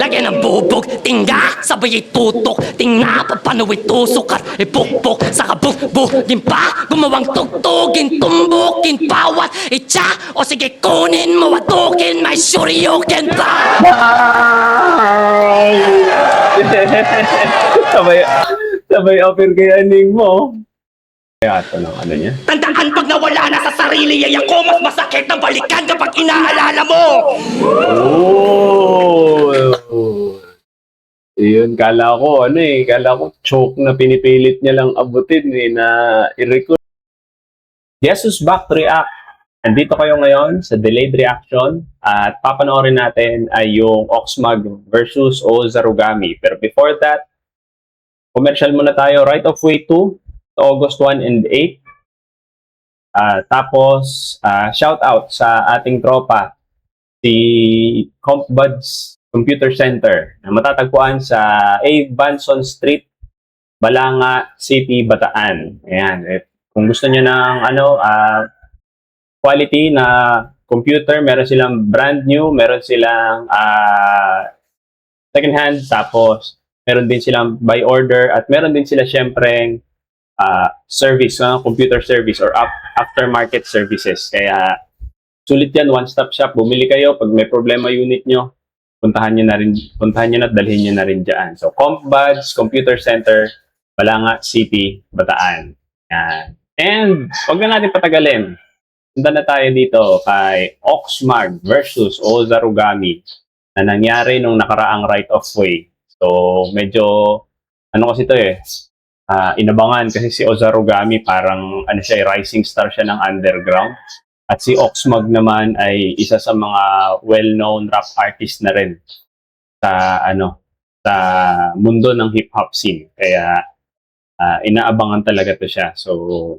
Lagyan ng bubog, tingga, sabay itutok. Tingna, papano itusok at ipukpok. Saka bubugin pa, gumawang tugtugin, tumbukin, bawat itsa. O sige, kunin mo, watukin, may shoryuken pa. sabay offer kay aning mo. Kaya ito ng ano niya. Tandaan pag nawala na sa sarili, yaya ko, mas masakit ang balikan kapag inaalala mo. Oh! Yun, kala ko choke na pinipilit niya lang abutin na i-record. Jesus back to react. Andito kayo ngayon sa delayed reaction at papanoorin natin ay yung Oxmag versus Ozarugami. Pero before that, commercial muna tayo. Right of Way 2, August 1 and 8. Tapos, shout out sa ating tropa, si CompBuds Computer Center na matatagpuan sa A. Banson Street, Balanga City, Bataan. Ayan. Kung gusto niyo ng quality na computer, meron silang brand new, meron silang second hand, tapos meron din silang by order, at meron din sila syempre service, computer service or aftermarket services. Kaya sulit yan, one-stop shop. Bumili kayo pag may problema unit nyo, puntahan nyo na at dalhin nyo na rin dyan. So, CompBuds Computer Center, Balanga City, Bataan. Yan. And, huwag na natin patagalin. Punta na tayo dito kay Oxmag versus Ozarugami na nangyari nung nakaraang right of way. So, medyo, kasi ito inabangan kasi si Ozarugami parang rising star siya ng underground. At si Oxmag naman ay isa sa mga well-known rap artist na rin sa sa mundo ng hip-hop scene. Kaya inaabangan talaga to siya. So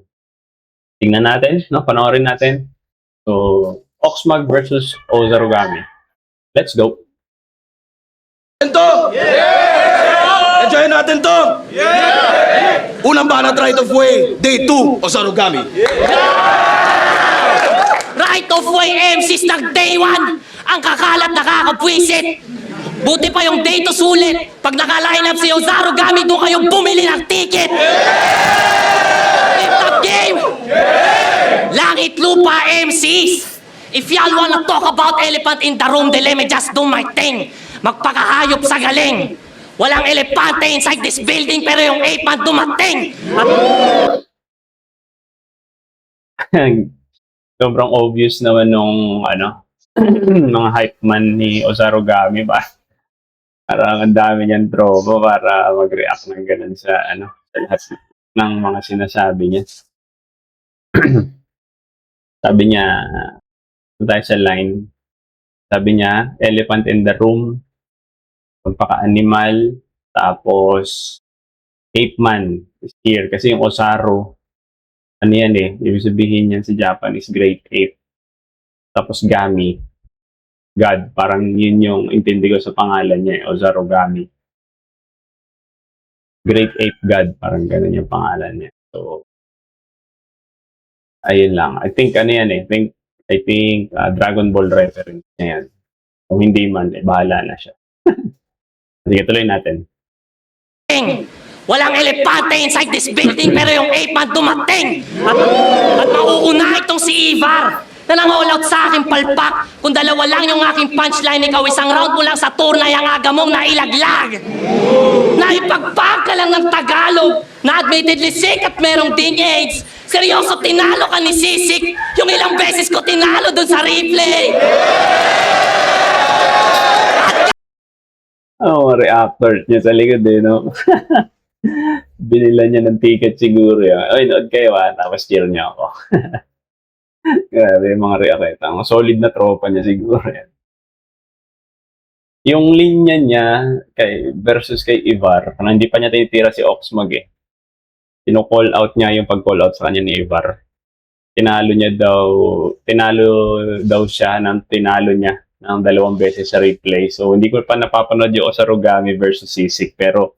tingnan natin, panoorin natin. So Oxmag versus Ozarugami. Let's go. Yeah! Enjoy natin to! Yeah! Unang banat right of way, day 2, Ozarugami. Right of way MCs ng day 1, ang kakalat nakakapwisit. Buti pa yung day 2 sulit. Pag naka-line up si Ozarugami, doon kayo bumili ng ticket. Lift up game! Langit lupa MCs. If y'all wanna talk about elephant in the room, then let me just do my thing. Magpakahayop sa galing. Walang elepante inside this building, pero yung ape man dumating. Sobrang obvious naman nung mga hype man ni Ozarugami ba? Parang ang dami niyang tropa para mag-react ng ganun sa sa lahat ng mga sinasabi niya. Sabi niya, tayo sa line, sabi niya, elephant in the room, pagpaka-animal, tapos ape man is here. Kasi yung Ozaru, ibig sabihin yan sa Japanese, great ape. Tapos Gami, God, parang yun yung intindi ko sa pangalan niya, Ozarugami. Great ape God, parang ganun yung pangalan niya. So, ayun lang. I think I think Dragon Ball reference niya yan. Kung hindi man, bahala na siya. Sige, tuloy natin. Walang elepante inside this building, pero yung ape man dumating. At mauuna itong si Ivar na nang-all out sa aking palpak. Kung dalawa lang yung aking punchline, ikaw isang round mo lang sa tour na yung aga mong nailaglag. Naipagpag ka lang ng Tagalog na admittedly sick at merong ding AIDS. Seryoso, tinalo ka ni Sisik yung ilang beses ko tinalo dun sa replay. Reactor niya sa likod no? Binila niya ng ticket siguro yan. Oy, nood kayo tapos cheer niya ako. Grabe yung mga react. Ang solid na tropa niya siguro yan. Yung linya niya versus kay Ivar, parang hindi pa niya tinitira si Oxmag Tino-call out niya yung pag-call out sa kanya ni Ivar. Tinalo daw siya ng tinalo niya ng 2 beses sa replay. So, hindi ko pa napapanood yung Ozarugami versus Sisik. Pero,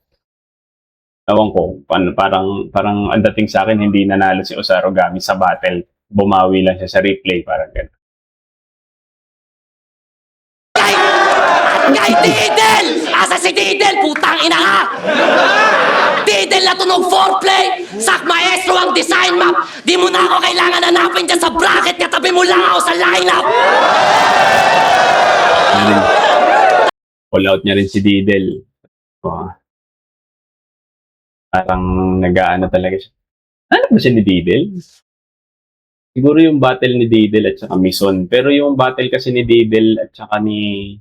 ewan ko, parang ang dating sa akin, hindi nanalo si Ozarugami sa battle. Bumawi lang siya sa replay, parang gano'n. Kay Didel! Asa si Didel? Putang ina ka! Didel na tunog foreplay! Sak maestro ang design map! Di mo na ako kailangan hanapin dyan sa bracket, katabi mo lang ako sa lineup! Call out niya rin si Didel. Oh. Parang nag-aano talaga siya. Ano ba siya ni Didel? Siguro yung battle ni Didel at saka Mison. Pero yung battle kasi ni Didel at saka ni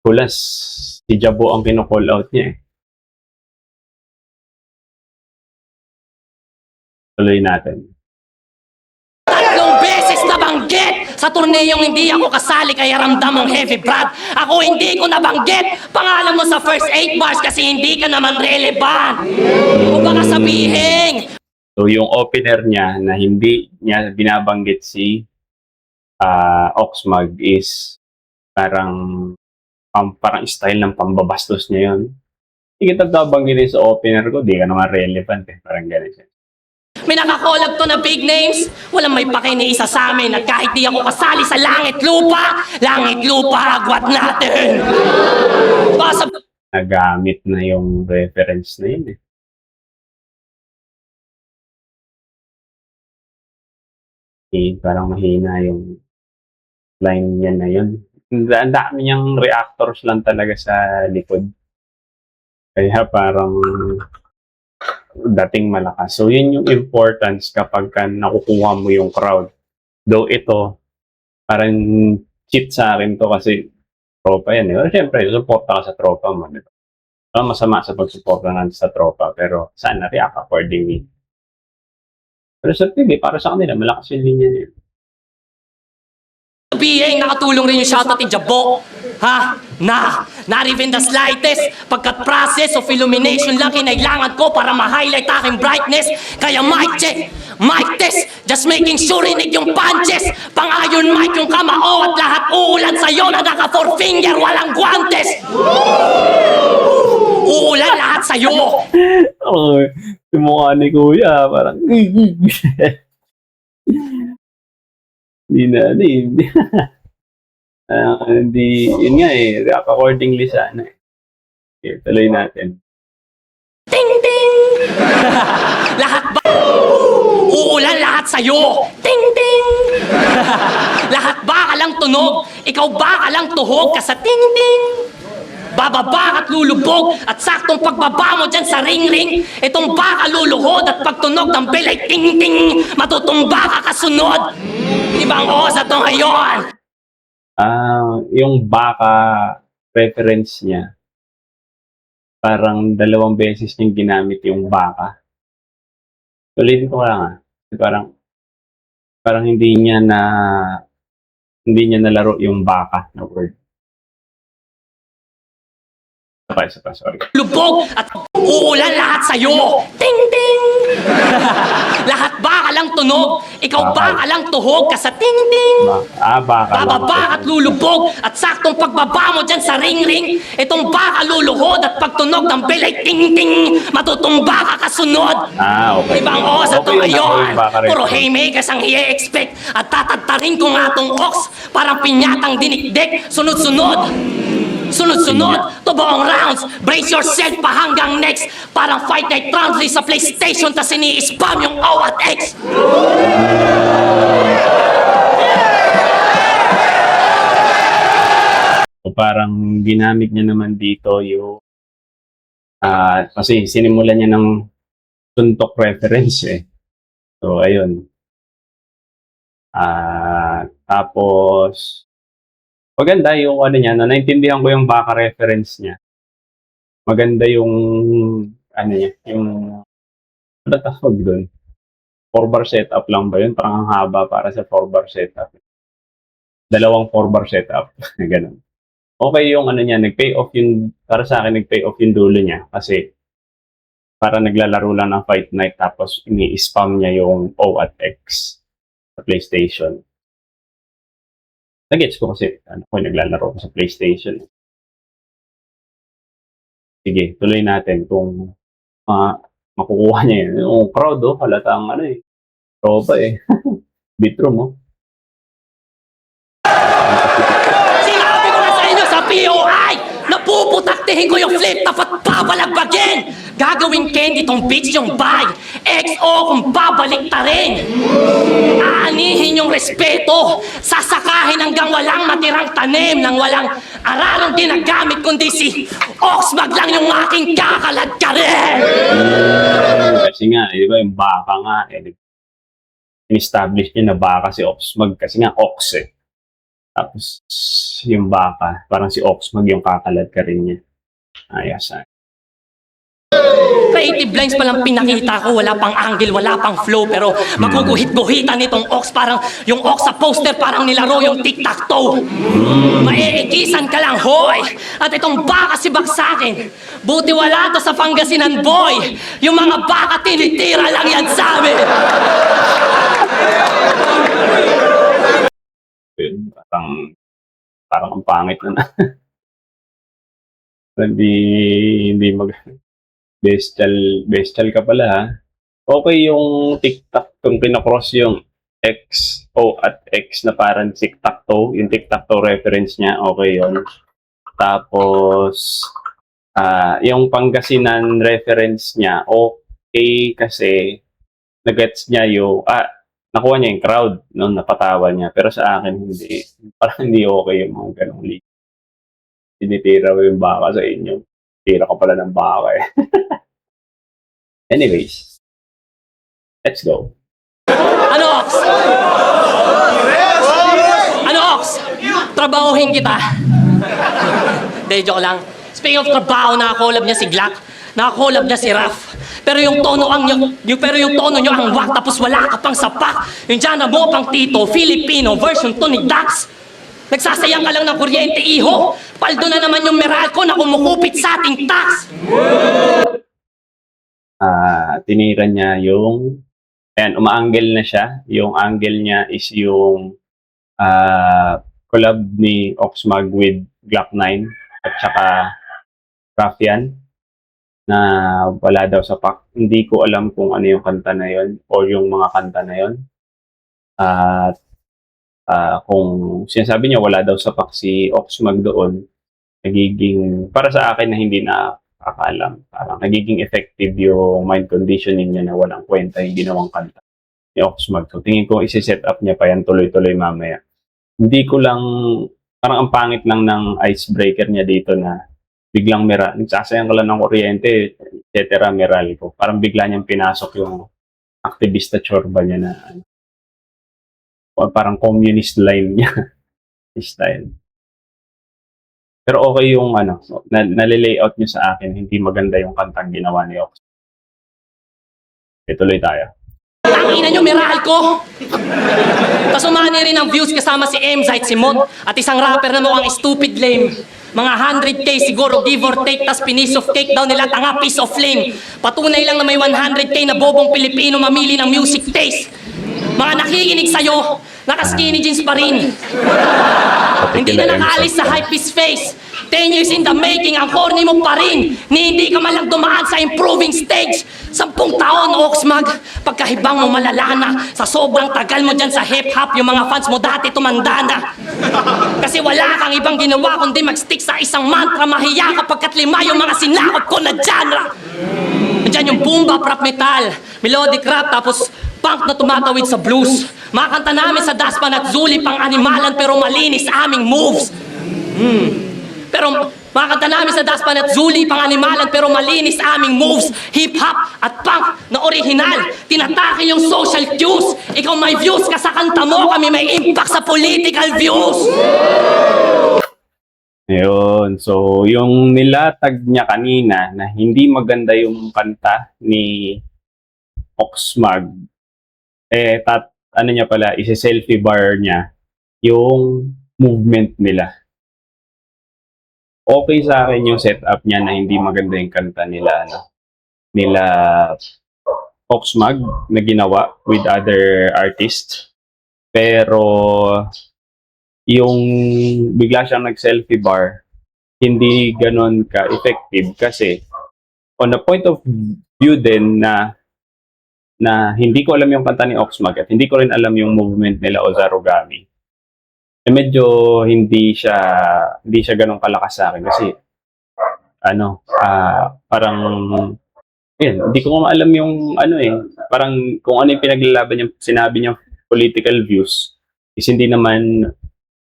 Kulas, si Jabo ang kino-call out niya eh. Tuloy natin. Tatlong beses nabanggit sa turneyong hindi ako kasali kaya ramdam ang heavy Brad. Ako hindi ko nabanggit pangalan mo sa first 8 bars kasi hindi ka naman relevant. O baka sabihin, So yung opener niya na hindi niya binabanggit si Oxmag is parang parang style ng pambabastos niya yun. Hindi kita babanggitin sa opener ko, di ka naman relevant eh. Parang ganun siya. may nakakolag to na big names. Walang may pake ni isa sa amin na kahit di ako kasali sa langit lupa, agwat natin. Baka sa Nagamit na yung reference na yun eh. Parang mahina yung line niya na yun. Ang dami niyang reactors lang talaga sa likod. Kaya parang dating malakas. So yun yung importance kapag ka nakukuha mo yung crowd. Though ito, parang cheat sa akin to kasi tropa yan. Pero syempre, suporta ka sa tropa mo. Diba? Masama sa pagsuporta natin sa tropa, pero sana react accordingly. Pero sa TV, para sa kanila, malakas yung linya nila. sabihin, nakatulong rin yung shoutout ni Jabo. Ha? Not even the slightest. Pagkat process of illumination lang kinailangan ko para ma-highlight aking brightness. Kaya mic check, mic test, just making sure rinig yung punches. Pang-ayon mic yung kamao at lahat uulan sa'yo na naka 4 finger, walang guantes. Uulan lahat sa'yo. Oh, yung mukha ni Kuya, parang hindi na, hindi. Hindi, yun nga eh, react accordingly sana eh. Okay, tuloy natin. Ting ting! Lahat ba? Uulan lahat sa'yo! Ting ting! Lahat ba ka lang tunog? Ikaw ba ka lang tuhog ka sa ting ting? Bababa at lulubog at saktong pagbaba mo dyan sa ring-ring. Itong baka luluhod at pagtunog ng bell ay ting-ting. Matutumba ka kasunod. Di ba ang osa to ngayon? Yung baka reference niya, parang 2 beses niyang ginamit yung baka. Ulitin ko lang parang hindi niya nalaro yung baka na word. Isa pa, sorry. Lubog at uulan lahat sa'yo. Ting ting! Lahat ba ka lang tunog? Ikaw ba ka lang tuhog ka sa ting ting? Baka. Bababa at lulubog at saktong pagbaba mo dyan sa ring-ring. Itong baka luluhod at pagtunog ng bell ay ting-ting. Matutumba ka kasunod. Okay. Ibang osa to Okay, ngayon. baka rin. Puro haymakers ang i-expect. At tatagtarin ko nga tong ox. Parang pinyatang dinikdik. Sunod-sunod. Sunod-sunod to buong rounds. Brace yourself pa hanggang next. Parang Fight Night rounds sa PlayStation tas ini-spam yung O at X. So parang ginamit niya naman dito yung kasi sinimulan niya ng suntok reference eh. So ayun. Tapos maganda yung ano niya, naintindihan ko yung baka reference niya. Maganda yung ano niya, yung ano tawag doon? 4-bar setup lang ba yun? Parang ang haba para sa 4-bar setup. 2 4-bar setup. Ganun. Okay yung ano niya, nag-pay off yung, para sa akin nag-pay off yung dulo niya kasi para naglalaro lang ng Fight Night tapos ini-spam niya yung O at X sa PlayStation. Nag-gets ko kasi kung naglalaro ko sa PlayStation. Sige, tuloy natin kung makukuha niya yun. Yung crowd, halatang ano eh. Tropa eh. Bitro mo. Sinabi ko na sa inyo sa POI Aaktihin ko yung flip top at babalagbagin. Gagawin candy tong bitch yung bay. XO kung babalik ta rin. Aanihin yung respeto. Sasakahin hanggang walang matirang tanim nang walang aralong ginagamit kundi si Oxmag lang yung aking kakalad ka rin. Kasi nga, di ba, yung baka nga, in-establish niya na baka si Oxmag kasi nga Ox eh. Tapos yung baka, parang si Oxmag yung kakalad ka rin niya. Ayos. Creative lines pa lang pinakita ko, wala pang angle, wala pang flow, pero maguguhit-guhitan nitong Ox, parang yung Ox sa poster, parang nilaro yung tic-tac-toe. Maiikisan ka lang, hoy! At itong baka si Baksakin, buti wala to sa Pangasinan, boy! Yung mga baka tinitira lang yan sa amin! Yun, parang ang pangit na. hindi bestial ka pala ha. Okay yung TikTok kung pinacross yung X, O at X na parang tic-tac-toe, yung tic-tac-toe reference niya, okay yun. Tapos, yung Pangasinan reference niya, okay kasi nagets niya yung, nakuha niya yung crowd, no, napatawa niya. Pero sa akin, hindi. Parang hindi okay yung mga ganong league. Tinitira mo yung baka sa inyo. Tira ka pala ng baka eh. Anyways, let's go. Ano, Ox? Ano, Ox? Trabahuhin kita. Hindi, joke lang. Speaking of trabaho, nakakolab niya si Glock. Nakakolab niya si Raf. Pero yung tono nyo ang wak, tapos wala ka pang sapak. Yung dyan mo pang Tito, Filipino version to ni Dax. Nagsasayang ka lang ng kuryente, iho. Paldo na naman yung Meralco na kumukupit sa ating tax. Tinira niya yung, ayan, umaangle na siya. Yung angle niya is yung collab ni Oxmag with Glock 9 at saka Raffian na wala daw sa pack. Hindi ko alam kung ano yung kanta na yon o yung mga kanta na yon. At kung sinasabi niya wala daw sa pack si Oxmag doon, nagiging, para sa akin na hindi na akaalam, parang nagiging effective yung mind conditioning niya na walang kwenta yung ginawang kanta ni Oxmag. So tingin ko isi-set up niya pa yan tuloy-tuloy mamaya. Hindi ko lang, parang ang pangit lang ng icebreaker niya dito na biglang nagsasayang ka lang ng kuryente, etc. Meralco. Parang bigla niyang pinasok yung aktivista chorba niya na parang communist line niya. Style. Pero okay yung nalilayout niyo sa akin, hindi maganda yung kantang ginawa ni Ox. Tuloy tayo. Ang ina nyo, Meralco! Kasumani rin ang views kasama si Emzite, si Mot, at isang rapper na mukhang stupid lame. Mga 100k siguro, give or take, tas piece of cake daw nila, tanga piece of flame. Patunay lang na may 100k na bobong Pilipino mamili ng music taste. Mga nakikinig sa'yo, naka-skinny jeans pa rin. Hindi na nakaalis sa hypebeast face. 10 years in the making, ang corny mo pa rin. Ni hindi ka man lang dumaan sa improving stage. 10 taon, Oxmag, pagkahibang mo malala na. Sa sobrang tagal mo dyan sa hip-hop, yung mga fans mo dati tumanda na. Kasi wala kang ibang ginawa kundi mag-stick sa isang mantra. Mahiya ka pagkat lima yung mga sinakop ko na genre. Nandiyan yung boom bap, rap metal, melodic rap, tapos punk na tumatawid sa blues. Makanta namin sa Daspan at Zuli pang animalan pero malinis aming moves. Pero makanta namin sa Daspan at Zuli pang animalan pero malinis aming moves. Hip-hop at punk na original. Tinatake yung social cues. Ikaw may views ka sa kanta mo, kami may impact sa political views. Ayun. So, yung nilatag niya kanina na hindi maganda yung kanta ni Oxmag, ano niya pala, isi-selfie bar niya yung movement nila. Okay sa akin yung setup niya na hindi maganda yung kanta nila Oxmag na ginawa with other artists. Pero yung bigla siyang nag-selfie bar, hindi ganon ka-effective kasi on a point of view din na hindi ko alam yung kanta ni Oxmag at hindi ko rin alam yung movement nila Ozarugami. Medyo hindi siya ganun kalakas sa akin kasi parang, yun, hindi ko alam yung parang kung ano yung pinaglalaban niya, sinabi niya political views, is hindi naman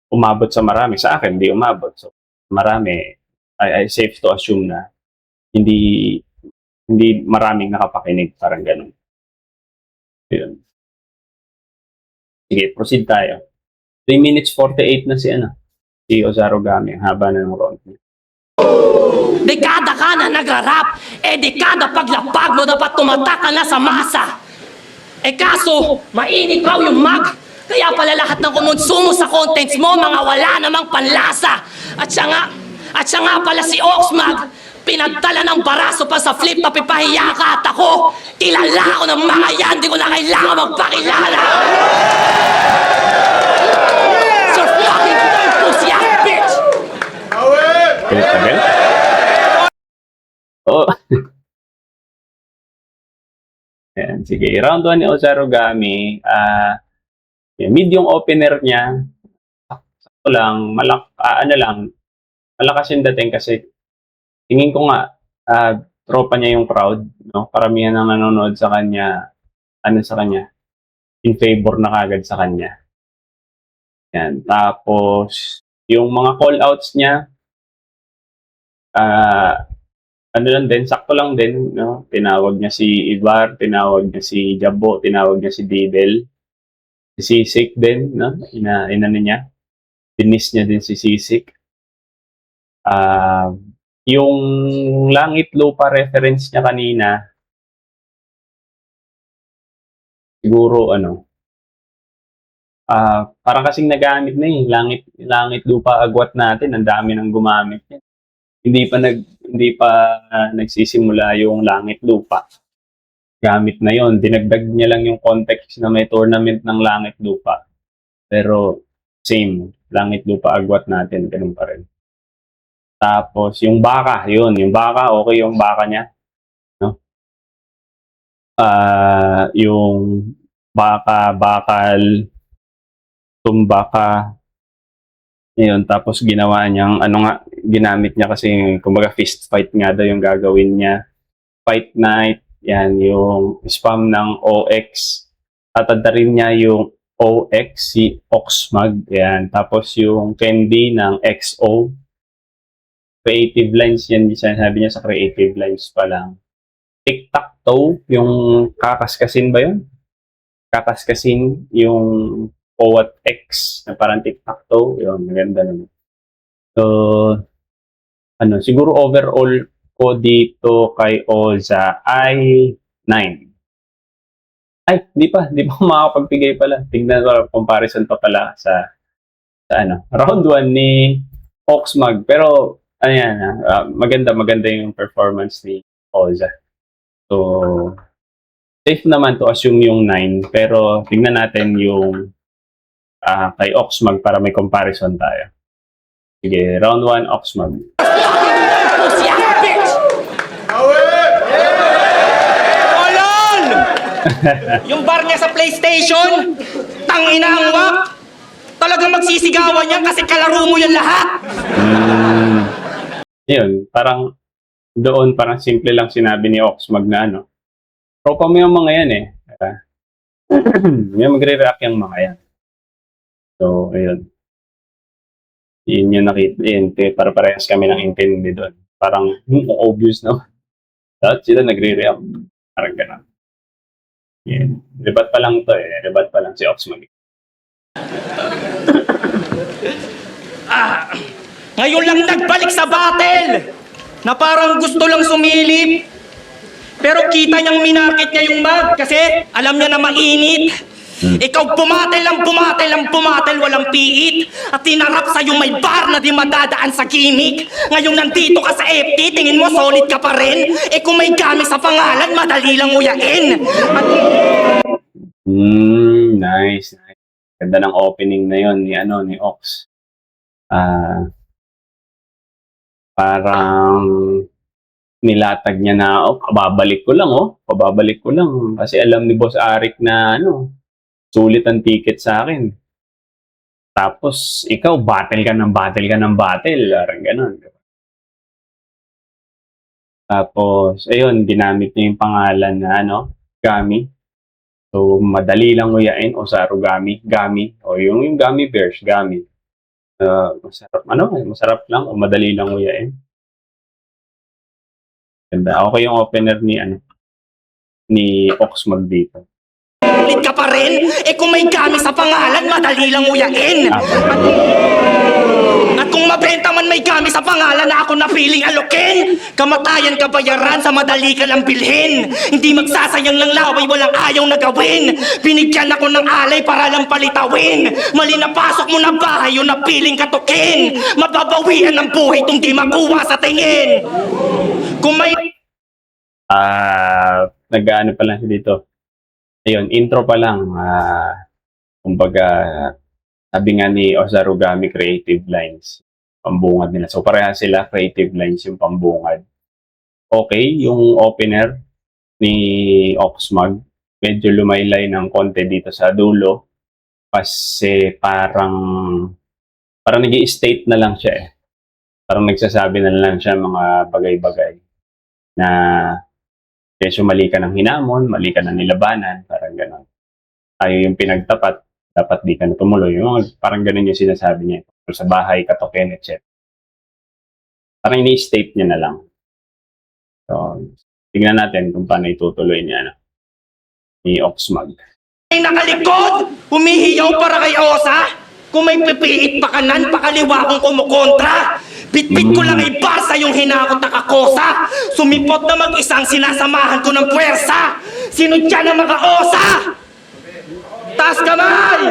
umabot sa marami. Sa akin, hindi umabot. So, marami, I safe to assume na hindi hindi maraming nakapakinig, parang ganun. Yun. Sige, proceed tayo. 3 minutes 48 na si Ozarugami. Ang haba na ng round. Dekada ka na nagrarap, dekada paglapag mo dapat tumatak ka na sa masa. Kaso, mainit raw yung mag. Kaya pala lahat ng kumonsumo sa contents mo, mga wala namang panlasa. At siya nga pala si Oxmag. Pinagdala ng baraso pa sa flip top, ipahiya ka at ako. Kilala ko ng mga yan, di ko na kailangan magpakilala. Sir fucking pussy ass bitch! Galit. Oh. Ayan, sige. Round 1 ni Ozarugami. Mid yung opener niya. Sakto lang. Malakas yung dating kasi tingin ko nga, tropa niya yung crowd. No? Paramihan ng nanonood sa kanya, in favor na kagad sa kanya. Yan. Tapos, yung mga call-outs niya, sakto lang din, no? Tinawag niya si Ibar, tinawag niya si Jabo, tinawag niya si Dibel, si Sisik din, no? Inano niya. Dinis niya din si Sisik. Yung langit lupa reference niya kanina, siguro parang kasing nagamit na langit lupa agwat natin, ang dami nang gumamit niya. Hindi pa nagsisimula yung langit lupa. Gamit na yon. Dinagdag niya lang yung context na may tournament ng langit lupa. Pero same, langit lupa agwat natin, ganun pa rin. Tapos yung baka, okay yung baka niya, no? Yung baka, bakal, tumbaka, yun. Tapos ginawa niyang, ginamit niya kasi, kumbaga fist fight nga daw yung gagawin niya. Fight night, yan, yung spam ng OX. Tatadarin niya yung OX, si Oxmag, yan. Tapos yung candy ng XO. Creative lines yan, sabi niya sa creative lines pa lang. Tic-tac-toe, yung kakaskasin ba yun? Kakaskasin yung Powat X na parang tic-tac-toe, yun, maganda naman. So, siguro overall ko dito kay Oza ay 9. Ay, di pa makakapagbigay pala. Tignan ko, comparison pa pala sa round 1 ni Oxmag. Pero, maganda yung performance ni Oza. So, safe naman to assume yung 9. Pero, tingnan natin yung kay Oxmag para may comparison tayo. Sige, round 1, Oxmag. Pussy ass bitch! Olol! Yung bar niya sa PlayStation, tangina ang wak. Talagang magsisigawan yan kasi kalaro mo yan lahat. Yun, parang doon parang simple lang sinabi ni Oxmag na tropa mo yung mga yan eh. May magre-react yung mga yan. So, ayun. Yun yung nakita. Para parehas kami ng intindi doon. Parang obvious na. Dapat sila nagre-react. Parang gano'n. Yan. Libat pa lang to eh. Libat pa lang si Oxmag. Ngayon lang nagbalik sa battle na parang gusto lang sumilip. Pero kita niyang minarket niya yung mag kasi alam niya na mainit. Ikaw pumatel, walang piit. At tinarap sa'yo may bar na di madadaan sa gimmick. Ngayon nandito ka sa FT, tingin mo solid ka pa rin. Kung may gamit sa pangalan, madali lang uyain. Nice. Ganda ng opening na yon ni Ox. Parang nilatag niya na, pababalik ko lang. Kasi alam ni Boss Arik na sulit ang ticket sa akin. Tapos, ikaw, battle ka ng battle. Parang ganun. Tapos, ayun, ginamit niya yung pangalan na Gummy. So, madali lang nguyain, Ozaru Gummy, Gummy. O yung gummy bears, Gummy. Masarap lang o madali lang nguyain. Ganda. Okay yung opener ni Oxmag dito. Ulit ka pa rin? Kung may gamit sa pangalan, madali lang uyain. At kung mabenta man may gamit sa pangalan na ako napiling alukin, kamatayan kabayaran sa madali ka lang bilhin. Hindi magsasayang ng laway, walang ayaw na gawin. Binigyan ako ng alay para lang palitawin. Mali na pasok mo na bahay, yung napiling katukin. Mababawian ng buhay itong di makuha sa tingin. Kung may... Nag-ano pa lang siya dito. Ayun, intro pa lang. Kumbaga, sabi nga ni Ozaru Gummy, creative lines. Pambungad nila. So, pareha sila, creative lines yung pambungad. Okay, yung opener ni Oxmag, medyo lumaylay ng konti dito sa dulo. Kasi parang nag-i-state na lang siya eh. Parang nagsasabi na lang siya mga bagay-bagay na kesyo mali ka ng hinamon, mali ka ng nilabanan, parang gano'n. Tayo yung pinagtapat, dapat di ka na tumuloy. Parang gano'n yung sinasabi niya. Sa bahay, katoken, etc. Parang ini-state niya na lang. So, tignan natin kung paano itutuloy niya ni Oxmag. May nakalikod, humihiyaw para kay Osa. Kung may pipiit pa kanan, pakaliwa kong kumukontra. Bitbit ko lang ay basa yung hinakot na kakosa. Sumipot na mag-isang sinasamahan ko ng puwersa. Sinudya na mga osa. Taas kamay!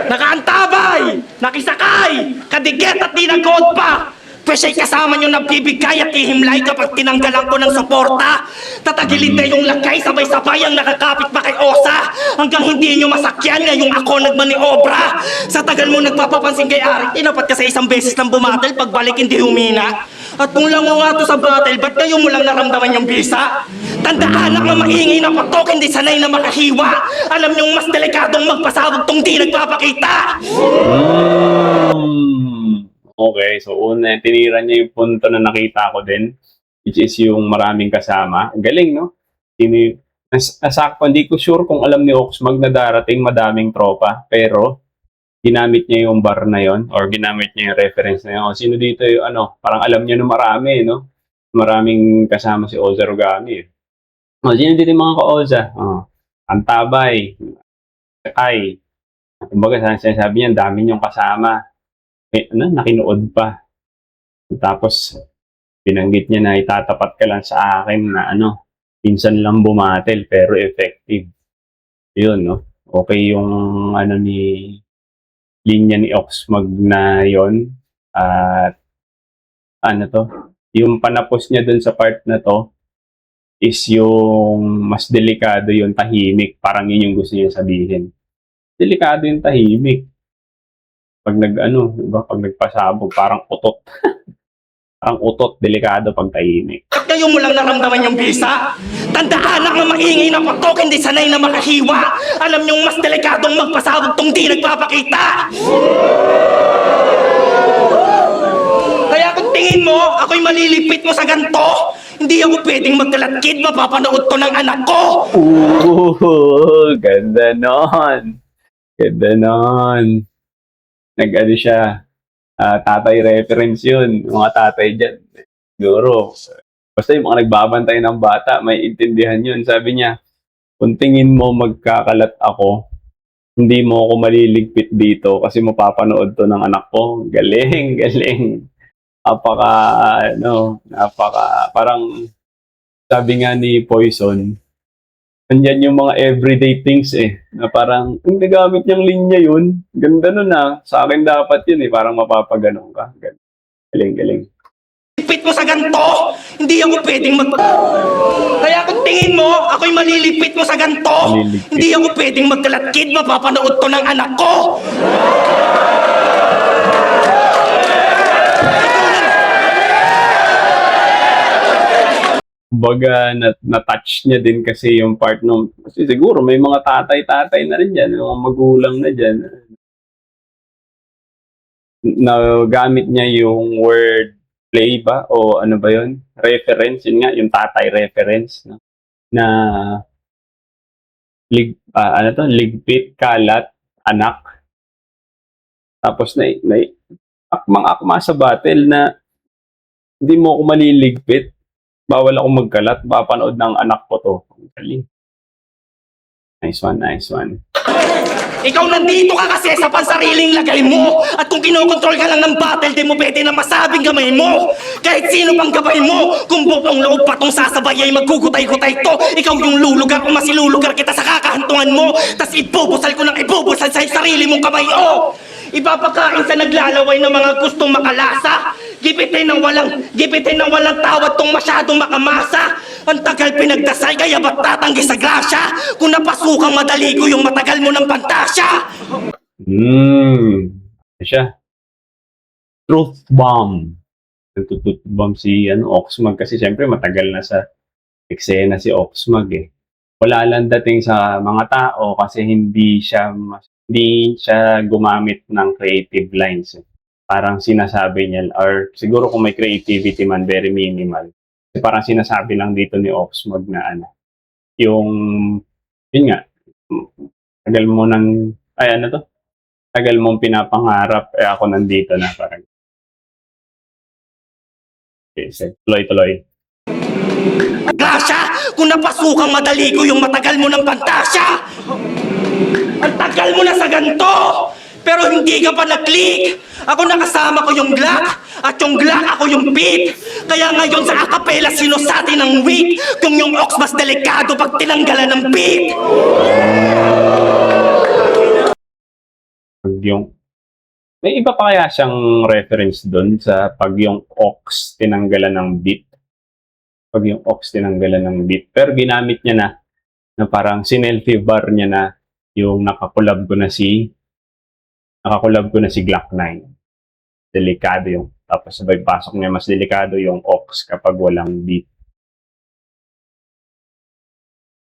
Nakaantabay! Nakisakay! Kadigit at dinagod pa! Pwesa'y kasama nyo ng bibigay at ihimlay kapag tinanggalan ko ng suporta. Tatagilid na yung lagay, sabay-sabay ang nakakapit pa kay Osa. Hanggang hindi nyo masakyan, ngayong ako nagmaniobra. Sa tagal mo nagpapapansin kay Arik, tinapat ka sa isang beses ng bumatel, pagbalik hindi humina. At kung lang nga to sa battle, ba't ngayon mo lang naramdaman yung bisa? Tandaan na maingay na patok, hindi sanay na makahiwa. Alam nyong mas delikadong magpasabog tong di nagpapakita. Okay, so una, tinira niya yung punto na nakita ko din, which is yung maraming kasama. Ang galing, no? Nasakto, hindi ko sure kung alam ni Oxmag na darating madaming tropa, pero ginamit niya yung bar na yon or ginamit niya yung reference na yun. Sino dito yung parang alam niya na marami, no? Maraming kasama si Ozaru Gummy. Sino dito yung mga ka-Oza? Antabay, Sakay. Kumbaga, sinasabi niya, dami niyong kasama. Nakinood pa. Tapos, binanggit niya na itatapat ka lang sa akin na minsan lang bumatel pero effective. Yun, no? Okay yung ni linya ni Oxmag na yon. At yung panapos niya dun sa part na to is yung mas delikado yung tahimik. Parang yun yung gusto niya sabihin. Delikado yung tahimik. Pag pag nagpasabog, parang utot. Parang utot, delikado pag tahimik. At ngayon mo lang naramdaman yung bisa? Tandaan na maingay na patok, hindi sanay na makahiwa. Alam nyong mas delikadong magpasabog tong di nagpapakita. Kaya kung tingin mo, ako'y malilipit mo sa ganto, hindi ako pwedeng magkalatkid, mapapanood to ng anak ko. Ganda nun. Ganda nun. Nag-ano siya, tatay reference yun. Mga tatay dyan, siguro. Basta yung mga nagbabantay ng bata, may intindihan yun. Sabi niya, kung tingin mo magkakalat ako, hindi mo ako maliligpit dito kasi mapapanood to ng anak ko. Galing, galing. Parang sabi nga ni Poison, andyan yung mga everyday things na parang, kung nagamit niyang linya yun, ganda nun sa akin dapat yun parang mapapaganong ka. Galing, galing. Lipit mo sa ganto, hindi ako pwedeng Kaya kung tingin mo, ako'y malilipit mo sa ganto, hindi ako pwedeng magkalatkid, mapapanood to ng anak ko. Kumbaga, na-touch niya din kasi yung part nung, kasi siguro may mga tatay-tatay na rin dyan, mga magulang na dyan. Nagamit niya yung word play ba o ano ba yun? Reference, yun nga, yung tatay reference, no? Na ano to, ligpit, kalat, anak. Tapos akmang-akma sa battle na hindi mo ako maliligpit. Bawal ako magkalat. Papanood ng anak ko to. Ang galing. Nice one, nice one. Ikaw nandito ka kasi sa pansariling lagay mo. At kung kinokontrol ka lang ng battle, di mo pwede na masabing gamay mo. Kahit sino pang gabay mo, kung bukong loob pa tong sasabay ay magkukutay-kutay to. Ikaw yung lulugar kung masilulugar kita sa kakahantungan mo. Tas ibubusal ko ng ibubusal sa sarili mong kamay, oh! Ipapakain sa naglalaway ng mga gustong makalasa. Gipitin ng walang tawad tong masyadong makamasa. Ang tagal pinagdasay, kaya ba't tatanggi sa grasya? Kung napasukang madali ko yung matagal mo ng pantasya. Ano siya? Truth bomb. Nagtutruth bomb si Oxmag kasi siyempre matagal na sa eksena si Oxmag eh. Wala lang dating sa mga tao kasi hindi siya gumamit ng creative lines. Parang sinasabi niya, or siguro kung may creativity man, very minimal. Parang sinasabi lang dito ni Oxmag na yun nga, tagal mong pinapangarap, ako nandito na parang. Okay, so, tuloy. Grasya, kung napasukang madali ko yung matagal mo ng pantasya. Ang tagal mo na sa ganito, pero hindi ka pa nag-click. Ako nakasama ko yung Glock, at yung Glock ako yung beat. Kaya ngayon sa acapella sinusati ng weak. Kung yung Ox mas delikado pag tinanggalan ng beat. May iba pa kaya siyang reference doon sa pag yung Ox tinanggalan ng beat? Pag yung Ox tinanggalan ng beat. Pero ginamit niya na parang sinelfie bar niya na yung nakakulab ko na si Glock 9. Delikado yung, tapos sabay pasok niya, mas delikado yung Ox kapag walang beat.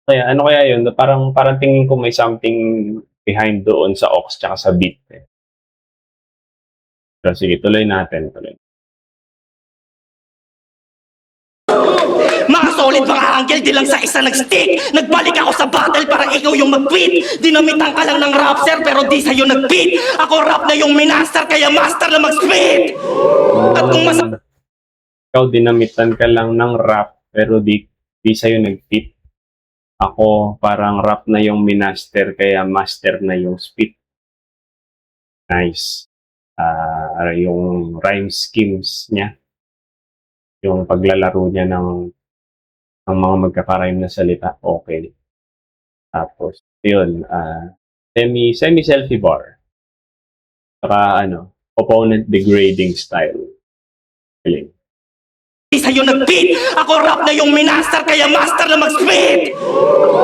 Kaya ano kaya yun? Parang tingin ko may something behind doon sa Ox tsaka sa beat. So, sige, tuloy natin. Mga solid mga anghel, di lang sa isa nag-stick. Nagbalik ako sa battle para ikaw yung mag-quit. Dinamitan ka lang ng rap sir, pero di sa'yo nag-beat. Ako rap na yung minaster, kaya master na mag-spit. At kung Ikaw dinamitan ka lang ng rap, pero di sa'yo nag-beat. Ako parang rap na yung minaster, kaya master na yung spit. Nice. Yung rhyme schemes niya. Yung paglalaro niya ng mga magkakarime na salita, okay. Tapos, yun, semi-selfie bar. Saka, opponent degrading style. Galing. di sa'yo nag-beat. Ako rap na yung minaster, kaya master na mag-spit.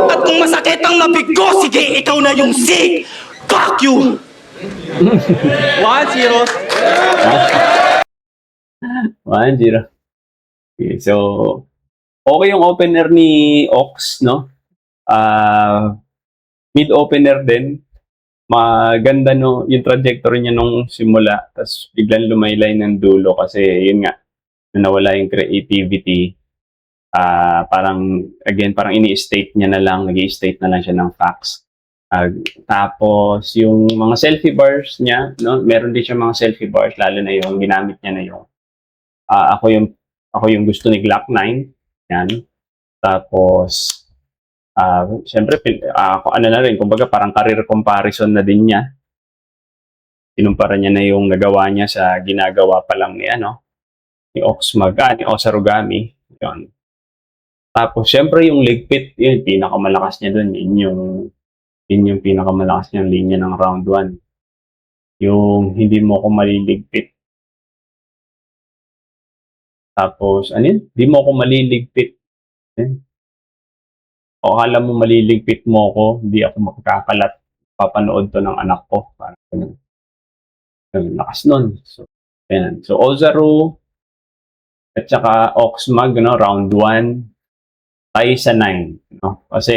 At kung masakit ang mabigo, sige, ikaw na yung sick. Fuck you! 1-0. 1-0. Okay, so, okay yung opener ni Ox, no? Mid-opener din. Maganda no, yung trajectory niya nung simula. Tapos biglang lumaylay ng dulo kasi yun nga, nawala yung creativity. Parang ini-state niya na lang, nag-i-state na lang siya ng facts. Tapos yung mga selfie bars niya, no, meron din siya mga selfie bars, lalo na yung ginamit niya na yung ako yung gusto ni Glock 9. Yan. Tapos syempre na rin, kumbaga parang career comparison na din niya. Kinumpara niya na yung nagawa niya sa ginagawa pa lang ni Oxmag, ni Osarugami. Yun. Tapos syempre yung ligpit, yun pinakamalakas niya doon, yun yung pinakamalakas niyang linya ng round 1. Yung hindi mo ko maliligpit. Tapos, hindi mo ko maliligpit. O akala mo maliligpit mo ko, hindi ako makakakalat. Papanood to ng anak ko. Parang ganun. Lakas nun. So, ayan. So, Ozaru at saka Oxmag, round 1, tayo sa 9. No? Kasi,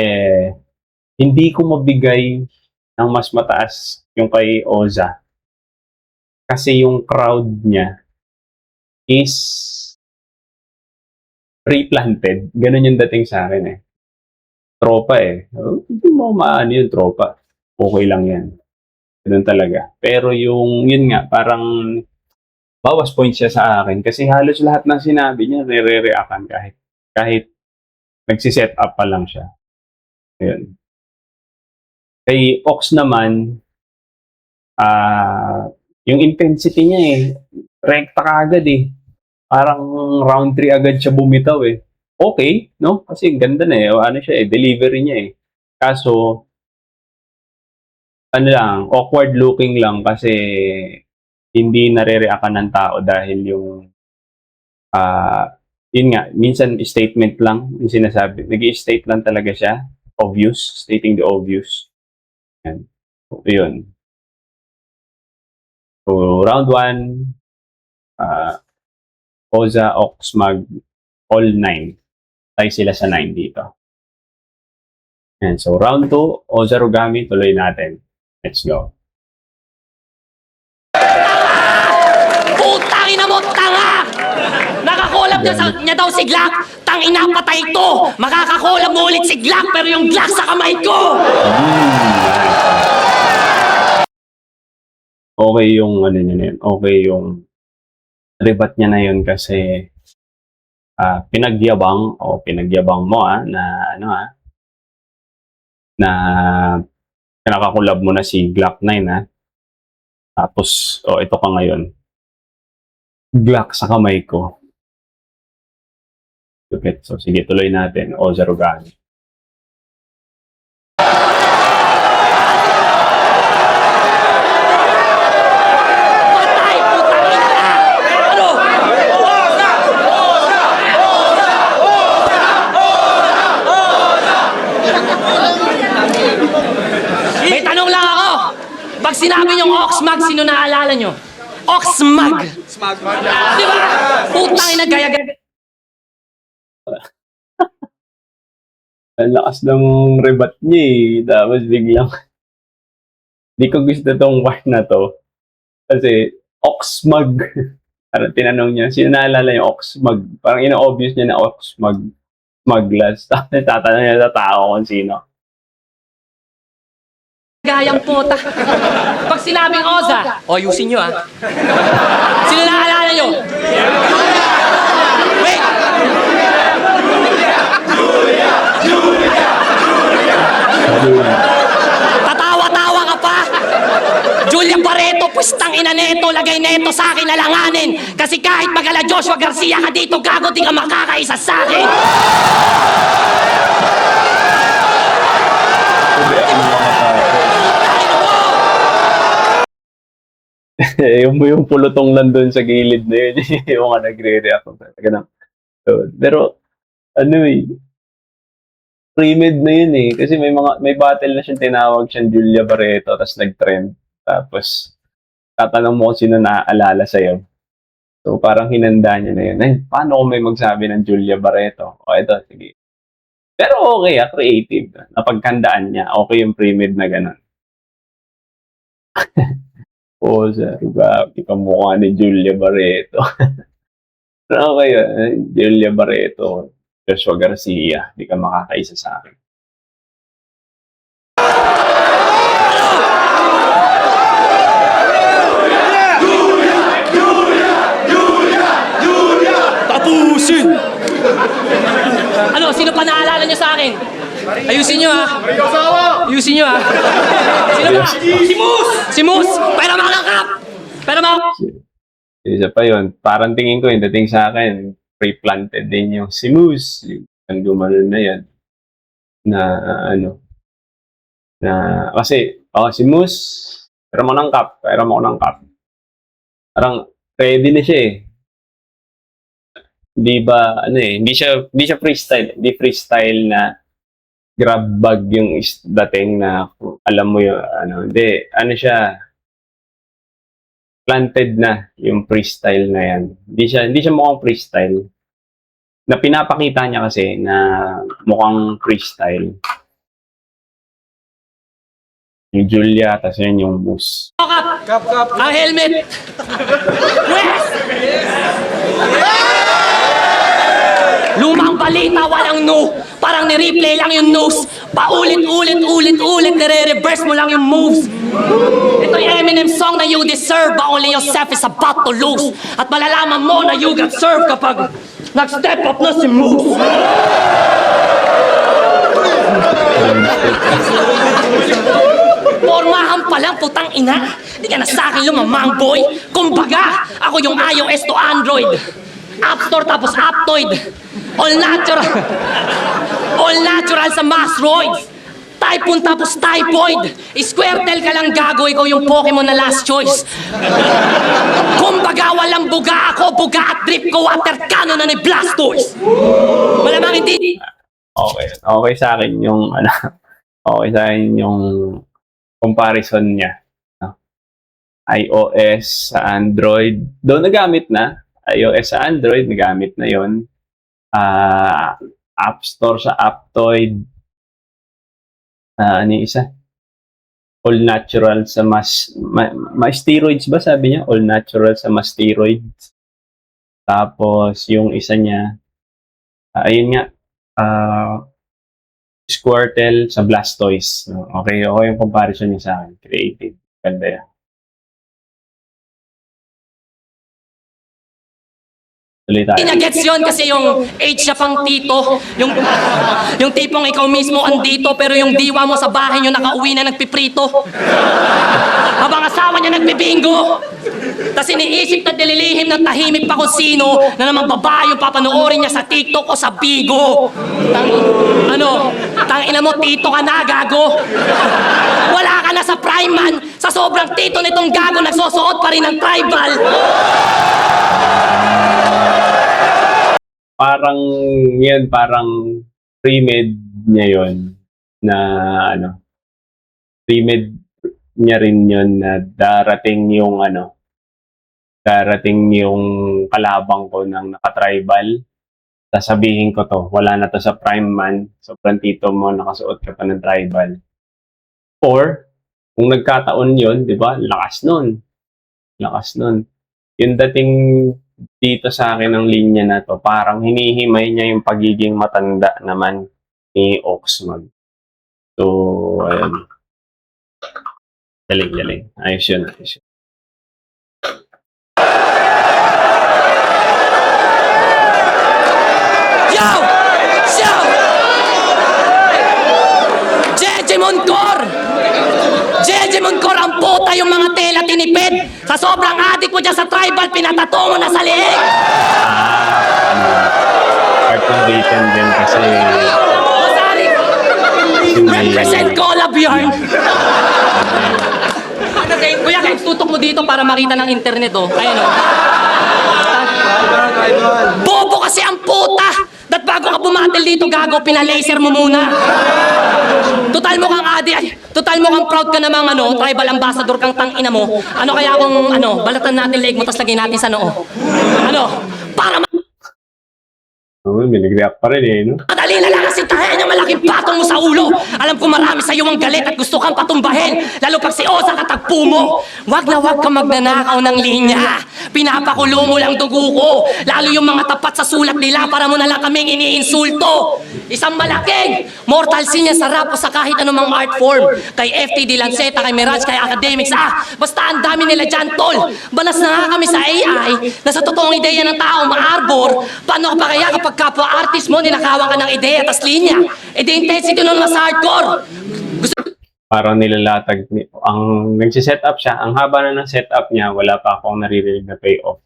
hindi ko mabigay ng mas mataas yung kay Oza. Kasi yung crowd niya is pre-planted. Ganun yung dating sa akin eh. Tropa eh. Hindi mo maano yung tropa. Okay lang yan. Ganun talaga. Pero yung, yun nga, parang bawas point siya sa akin kasi halos lahat ng sinabi niya nire-reactan kahit nagsiset up pa lang siya. Ayun. Kay Ox naman, yung intensity niya eh, rekta ka agad eh. Parang round 3 agad siya bumitaw eh. Okay, no? Kasi ganda na eh. Ano siya eh, delivery niya eh. Kaso, ano lang, awkward looking lang kasi hindi nare-reactan ng tao dahil yung yun nga, minsan statement lang yung sinasabi. Nag-i-state lang talaga siya. Obvious, stating the obvious. Yan. So, yun. So, round 1, Oza, Ox, Mag, all 9. Tayo sila sa 9 dito. And so, round 2, Oza, Rugami, tuloy natin. Let's go. Putang ina mo, tanga! Nakakolab niya daw si Glock. Tangina, patay to! Makakakolab mo ulit si Glock, pero yung Glock sa kamay ko! Okay yung ano niya na yun. Okay yung rebat niya na yun kasi pinagyabang mo na ano na nakakulab mo na si Glock 9 tapos ito ka ngayon Glock sa kamay ko. Okay, so sige tuloy natin. Oza, Rugami. Patay, putang ina! Ano? May tanong lang ako. Pag sinabi niyong Oxmag, sino naaalala niyo? Oxmag! Di ba? Putang ina, gaya-gaya. Ang lakas ng rebat niya eh. Tapos biglang di ko gusto tong part na to. Kasi Oxmag. Parang tinanong niya, sino naalala yung Oxmag? Parang ina-obvious niya na Oxmag. Smugglers. Tapos tatanong niya sa tao kung sino. Gayang puta. Pag sinabing Oza, ayusin niyo Sino naaalala niyo? Wait! Tatawa-tawa ka pa! Julia Barreto, pwestang ina neto, lagay neto sa akin alanganin. Kasi kahit magala Joshua Garcia ka dito, gago, di ka makakaisa sa akin. yung pulutong lang doon sa gilid na yun, yung mga nagre-react. Ganun. So, pero, ano pre-med na yun eh. Kasi may battle na siyang tinawag siyang Julia Barreto, tapos nag-trend. Tapos, tatanong mo kung sino naaalala sa'yo. So, parang hinanda niya na yun. Ay, paano kung may magsabi ng Julia Barreto? O, ito, sige. Pero okay creative. Napagkandaan niya. Okay yung pre-med na gano'n. Oza, Rugami, kamukha ni Julia Barreto. Ano kayo? Julia Barreto, Joshua Garcia, di ka makakaisa sa akin. Tapusin! Ano, sino pa naalala niyo sa akin? Ayusin niyo Ayusin niyo Sino ba? Si Moose! Pero makakap! Pero Isa pa yun, parang tingin ko yung dating sa akin, pre-planted din yung si Moose, yung gumanon na yan. Na kasi, si Moose, pero mo ng cup. Parang ready na siya eh. Di ba, hindi siya freestyle. Hindi freestyle na grab bag yung dating na alam mo yung hindi, siya planted na yung freestyle na yan. Hindi siya mukhang freestyle. Na pinapakita niya kasi na mukhang freestyle. Yung Julia, tapos yun yung Moose. Kap. Ang helmet! West! Luma Pakita walang no. Parang ni-replay lang yung nose. Paulit-ulit, nire-reverse mo lang yung moves. Ito yung Eminem song na you deserve, but only yourself is about to lose. At malalaman mo na you got served kapag nag-step up na si Moose. Pormahan pa lang, putang ina. Di ka na sa akin lumamang, boy. Kumbaga, ako yung iOS to Android. App Store tapos Aptoid. All natural. All natural sa Masroids. Typhoon tapos typhoid. Squirtle ka lang gago, ikaw yung Pokemon na last choice. Kumbaga, walang buga ako, buga at drip ko, water cannon na ni Blastoise. Malamang hindi. Okay sa akin yung ano, okay sa akin yung comparison niya. No? iOS sa Android, doon nagamit na. iOS sa Android, nagamit na yon. App Store sa Aptoid. Ano yung isa? All natural sa steroids ba sabi niya? All natural sa steroids. Tapos yung isa niya, ayun nga, Squirtle sa Blastoise. Okay yung comparison niya sa akin. Creative. Ganda yan. Tuloy tayo. Inagets yun kasi yung age siya pang tito. Yung tipong ikaw mismo andito pero yung diwa mo sa bahay nyo nakauwi na nagpiprito. Habang asawa niya nagbibingo. Tapos iniisip na dililihim ng tahimik pa kung sino na naman babae yung papanoorin niya sa TikTok o sa Bigo. Tangina mo, tito ka na, gago. Wala ka na sa prime man. Sa sobrang tito nitong gago, nagsusuot pa rin ng tribal. Parang pre-med niya yon na pre-med niya rin yon na darating yung kalabang ko ng naka-tribal. Sasabihin ko to, wala na to sa prime man, sobrang tito mo, nakasuot ka pa ng tribal. Or, kung nagkataon yon, di ba, lakas nun. Yung dating dito sa akin ng linya na to, parang hinihimay niya yung pagiging matanda naman ni Oxmag. So, ayun. Galing. Ayos yun. Yo! Jeje Moncor ang puta yung mga tela tinipid. Sa sobrang adik mo dyan sa tribal, pinatato mo na sa liig. Part ng weekend din kasi Masari, represent Collab Yarn. Kuya, kahit tutok mo dito para makita ng internet, oh. Ayan, oh. Bobo kasi ang puta! Dat bago ka bumatil dito, gago, pinalaser mo muna. Total mo kang proud ka namang tribal ambassador kang tangina mo. Ano kaya kung balatan natin leg mo tas lagay natin sa noo? Para may nag-react pa rin no? madali na lang kasi tahayan yung malaking patong mo sa ulo. Alam ko marami sa iyo ang galit at gusto kang patumbahin. Lalo pag si Osa katagpo mo. Wag na wag ka magnanakaw ng linya. Pinapakulo mo lang dugo ko. Lalo yung mga tapat sa sulat nila para mo na lang kaming iniinsulto. Isang malaking mortal sin niya sa rap o sa kahit anumang art form. Kay FTD Lanceta, kay Mirage, kay Academics. Basta ang dami nila dyan, tol. Banas na nga kami sa AI na sa totoong ideya ng tao ma-arbor. Paano ka pa kaya kapag kapwa-artist mo, ninakawan ka ng ideya tas linya? The intensity nun mas hardcore. Parang nilalatag, ang nagsiset up siya, ang haba na ng setup niya, wala pa akong naririnig na payoff.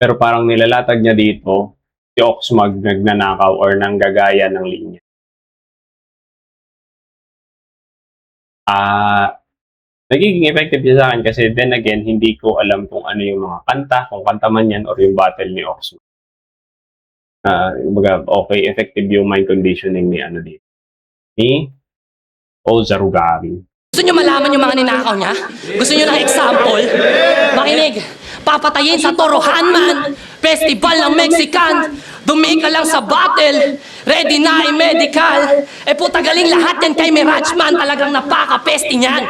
Pero parang nilalatag niya dito, si Oxmag nagnanakaw or nanggagaya ng linya. Nagiging effective siya sa akin kasi then again, hindi ko alam kung ano yung mga kanta, kung kanta man yan or yung battle ni Oxmag. Okay, effective yung mind conditioning ni ni Ozarugami. Gusto nyo malaman yung mga ninakaw niya? Gusto nyo ng example? Makinig, papatayin sa Torohan man, festival ng Mexican, dumi ka lang sa battle, ready na i-medical. Puta galing lahat yan kay Mirage man, talagang napaka-pesti niyan.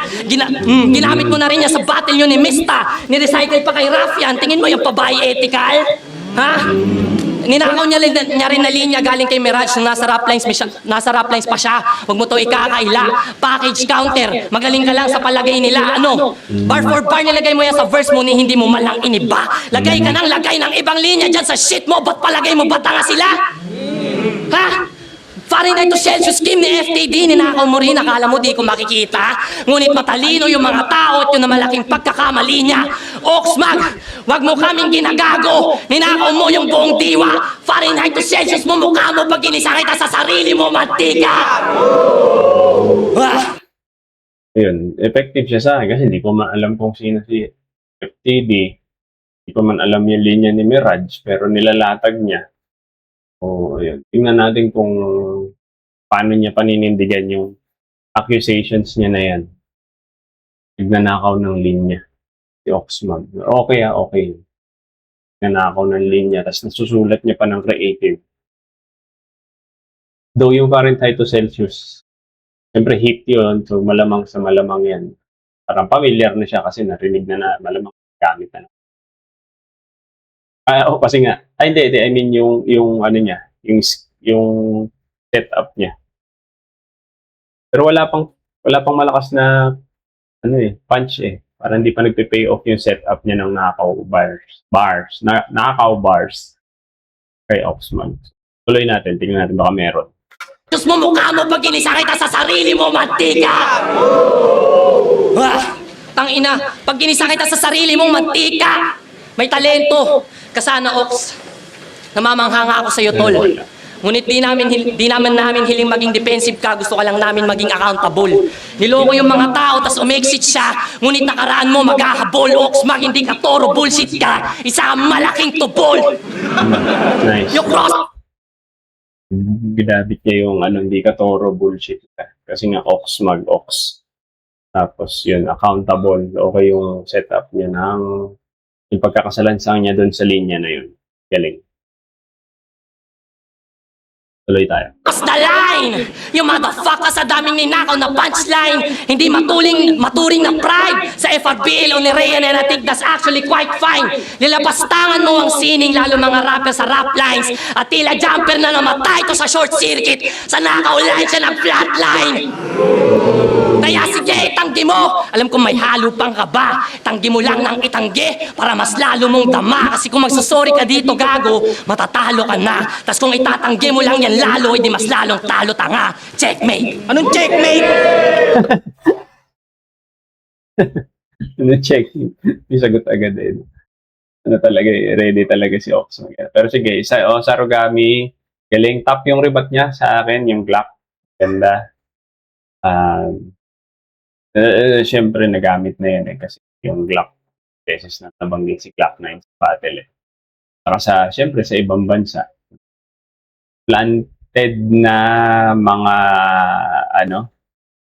Ginamit mo na rin niya sa battle yun ni Mista, ni-recycle pa kay Rafian, tingin mo yung pabayi ethical? Ha? Ninakaw niya rin na linya galing kay Mirage nung nasa rap lines pa siya. Huwag mo to ikakaila. Package counter. Magaling ka lang sa palagay nila. Ano? Bar for bar nilagay mo yan sa verse mo ni hindi mo malang iniba. Lagay ka ng lagay ng ibang linya dyan sa shit mo. Ba't palagay mo ba tanga sila? Ha? Fahrenheit to Celsius scheme ni FTD, ninakaw mo rin, akala mo di ko makikita. Ngunit matalino yung mga tao at yun na malaking pagkakamali niya. Oxmag, wag mo kaming ginagago. Ninakaw mo yung buong diwa. Fahrenheit to Celsius mo, mukha mo pag ginisa kita sa sarili mo, mantika! Ah! Ayun, effective siya sa akin kasi hindi ko man alam kung sino si FTD. Hindi ko man alam yung linya ni Mirage, pero nilalatag niya. O, ayun. Tingnan natin kung paano niya paninindigan yung accusations niya na yan. Nagnanakaw ng linya. Si Oxmag. Okay okay. Nagnanakaw ng linya, tapos nasusulat niya pa ng creative. Though yung Fahrenheit to Celsius, siyempre hit yun, so malamang sa malamang yan. Parang familiar na siya kasi narinig na malamang gamit na. Kasi nga, hindi, I mean yung ano niya, yung setup niya. Pero wala pang malakas na punch eh. Parang hindi pa nagpe-pay off yung setup niya ng nakakaw bars kay Oxman. Tuloy natin, tingnan natin baka meron. Diyos mo, mukha mo pag ginisa kita sa sarili mo, mantika! Ah, tangina, pag ginisa kita sa sarili mo, mantika! May talento. Kasana, Ox. Namamangha ako sa iyo, tol. Ngunit di naman namin hiling maging defensive ka. Gusto ka lang namin maging accountable. Niloko yung mga tao, tas umexit siya. Ngunit nakaraan mo maghahabol, Ox. Hindi ka toro, bullshit ka. Isa kang malaking tubol. Nice. Yung cross... Ginabit niya yung hindi ka toro, bullshit ka. Kasi nga Ox. Tapos yun, accountable. Okay yung setup niya ng yung pagkakasalansang niya doon sa linya na yun. Galing. Tuloy tayo. Cross the line! Yung motherfucker sa daming ninakaw na punchline. Hindi maturing na pride. Sa FRBL o ni Ryan and I think that's actually quite fine. Nilapastangan mo ang sining lalo mga rapper sa rap lines. At tila jumper na namatay to sa short circuit. Sa nakaw line siya ng flatline. Kaya sige, itanggi mo. Alam ko may halo pang kaba. Tanggi mo lang ng itanggi para mas lalo mong dama. Kasi kung magsusori ka dito, gago, matatalo ka na. Tas kung itatanggi mo lang yan lalo, hindi mas lalong talo tanga. Checkmate. Anong checkmate? Check. May sagot agad eh. Talaga, ready talaga si Ox. Pero sige, Sarugami, galing. Top yung rebat niya sa akin, yung Glock. Ganda. Siyempre nagamit na yan kasi yung Glock beses na nabanggit si Glock 9 sa battle eh. Para siyempre sa ibang bansa planted na mga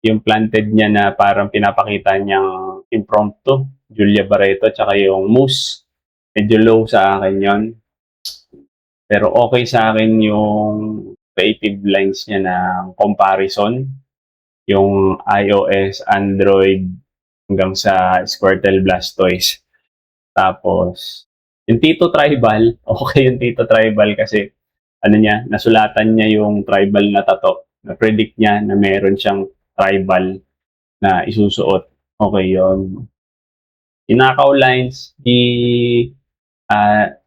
yung planted niya na parang pinapakita niyang impromptu Julia Barreto tsaka yung Moose, medyo low sa akin yon, pero okay sa akin yung creative lines niya ng comparison, yung iOS, Android, hanggang sa Squirtle, Blastoise. Tapos, yung Tito Tribal, okay yung Tito Tribal kasi, nasulatan niya yung tribal na tato. Na-predict niya na meron siyang tribal na isusuot. Okay yun. Inakaw lines,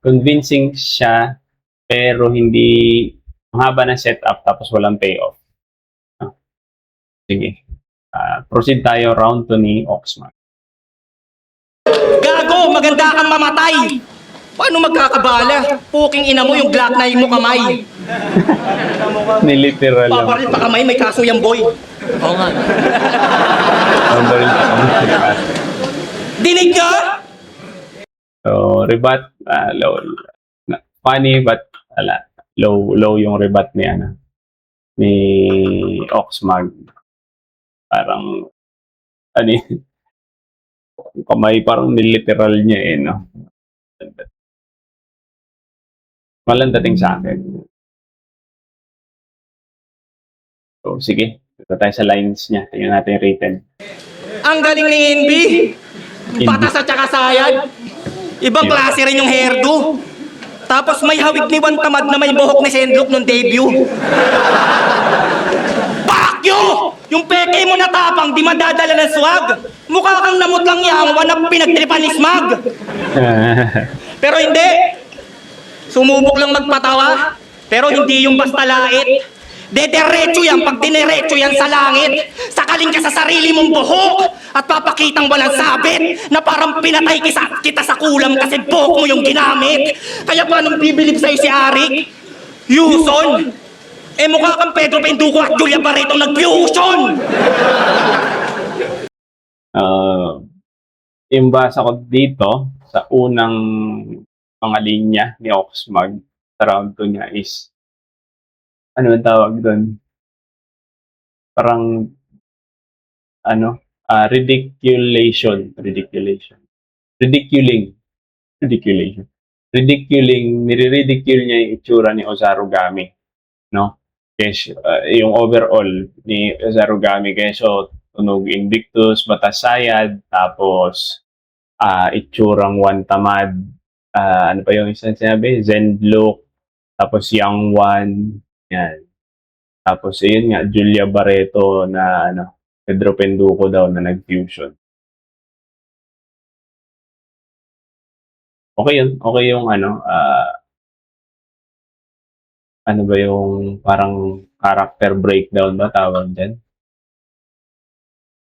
convincing siya, pero hindi, mahaba na setup tapos walang payoff. Sige. Proceed tayo round 2 ni Oxman. Gago, maganda kang mamatay. Paano magkakabala? Puking ina mo yung Glock 9 mo kamay. Niliteral lang. Paparil pa kamay, may kaso yung boy. Oo nga. Paparil pa kamay. Dinig ka? So, rebat, low. Funny, but low yung rebat ni Oxmag. Parang, kamay parang niliteral niya eh, no? Walang dating sa akin. So, sige. Ito tayo sa lines niya. Tingnan natin yung written. Ang galing ni Envy. Patas at saka sayad. Ibang klase rin yung hairdo. Tapos may hawig ni Juan Tamad na may buhok ni Sendlok nung debut. Pakyo! Yung peke mo na tapang, di madadala ng swag. Mukha kang namut lang yangwa na pinagtripan ni Smag. Pero hindi. Sumubok lang magpatawa. Pero hindi yung basta lait. Dederecho yan pag dinerecho yan sa langit. Sakaling ka sa sarili mong buhok at papakitang walang sabit na parang pinatay kita sa kulam kasi buhok mo yung ginamit. Kaya paano bibilib sa'yo si Arik? Yuson! Eh mukha kang Pedro Penduko at Julia Barreto nag-fusion! Yung basa ko dito sa unang mga linya ni Oxmag sa round 2 niya is ano ang tawag doon? Parang ridiculation. Nire-ridicule niya yung itsura ni Ozarugami, no? Kasi yung overall ni Ozarugami, keso tunog Invictus, Batasayad, tapos itsurang Juan Tamad, ano pa yung isang sinabi? Zenlook, tapos Young One, yan. Tapos yun nga, Julia Barreto na Pedro Penduko daw na nag-fusion. Okay yun. Okay yung ano ba yung parang character breakdown ba tawag dyan?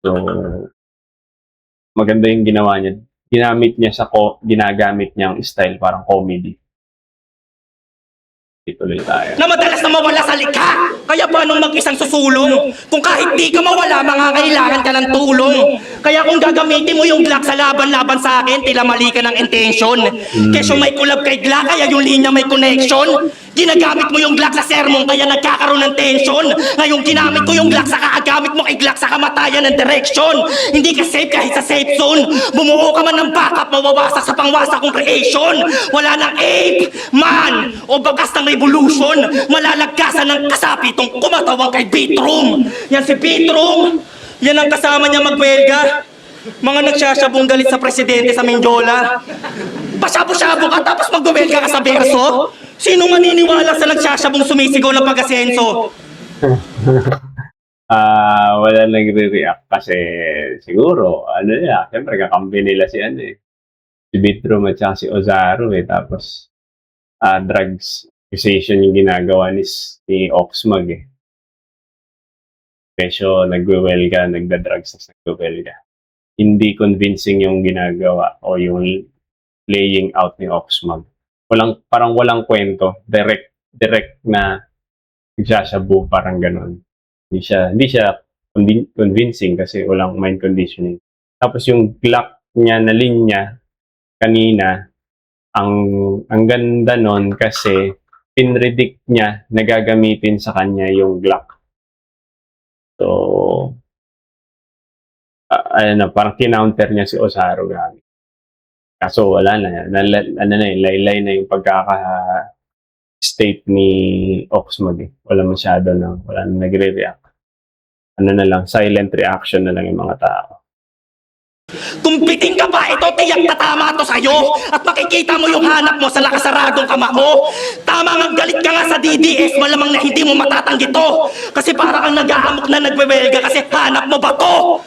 So, maganda yung ginawa niya. Ginagamit niyang style parang comedy. Ituloy tayo. Na madalas na mawala sa likha. Kaya paano mag-isang susulong? Kung kahit di ka mawala, mangangailangan ka ng tulong. Kaya kung gagamitin mo yung Glock sa laban-laban sa akin, tila mali ka ng intention. Kesyo may kulab kay Glock, kaya yung linya may connection. Ginagamit mo yung Glock sa sermon, kaya nagkakaroon ng tension. Ngayon ginamit ko yung Glock sa kaagamit mo kay Glock sa kamatayan ng direction. Hindi ka safe kahit sa safe zone. Bumuo ka man ng backup, mawawasak sa pangwasak kong creation. Wala nang ape, man, o bagas ng revolution. Malalagkasan ng kasapi itong kumatawang kay Beatroom. Yan si Beatroom. Yan ang kasama niya magwelga. Mga nagsasabong galit sa presidente sa Mindiola. Pasyabo-syabo ka tapos magwelga ka sa Verso? Sino maniniwala sa nagsasabong sumisigaw ng pag-asenso? Wala nagre-react kasi siguro, siyempre kakampi nila si si Beatroom at saka si Ozaro tapos drugs accusation yung ginagawa ni Oxmag Kesyo nagwewelga, nagda-drugs na nagwewelga. Hindi convincing yung ginagawa o yung laying out ni Oxmag. Parang walang kwento, direct na nagsasabu, parang gano'n. Hindi siya convincing kasi walang mind conditioning. Tapos yung Glock niya na linya kanina, ang ganda nun kasi pinredict niya na gagamitin sa kanya yung Glock. So, parang kinounter niya si Osaru gamit. Kaso wala na. Laylay na yung pagkaka-state ni Oxmag. Wala na nagre-react. Na lang, silent reaction na lang yung mga tao. Kumpiting ka ba? Ito tiyak na tama to sa'yo. At makikita mo yung hanap mo sa nakasaradong kamao. Tama nga, galit ka nga sa DDS. Malamang na hindi mo matatanggi to. Kasi para kang nag-aamok na nagwewelga kasi hanap mo ba to?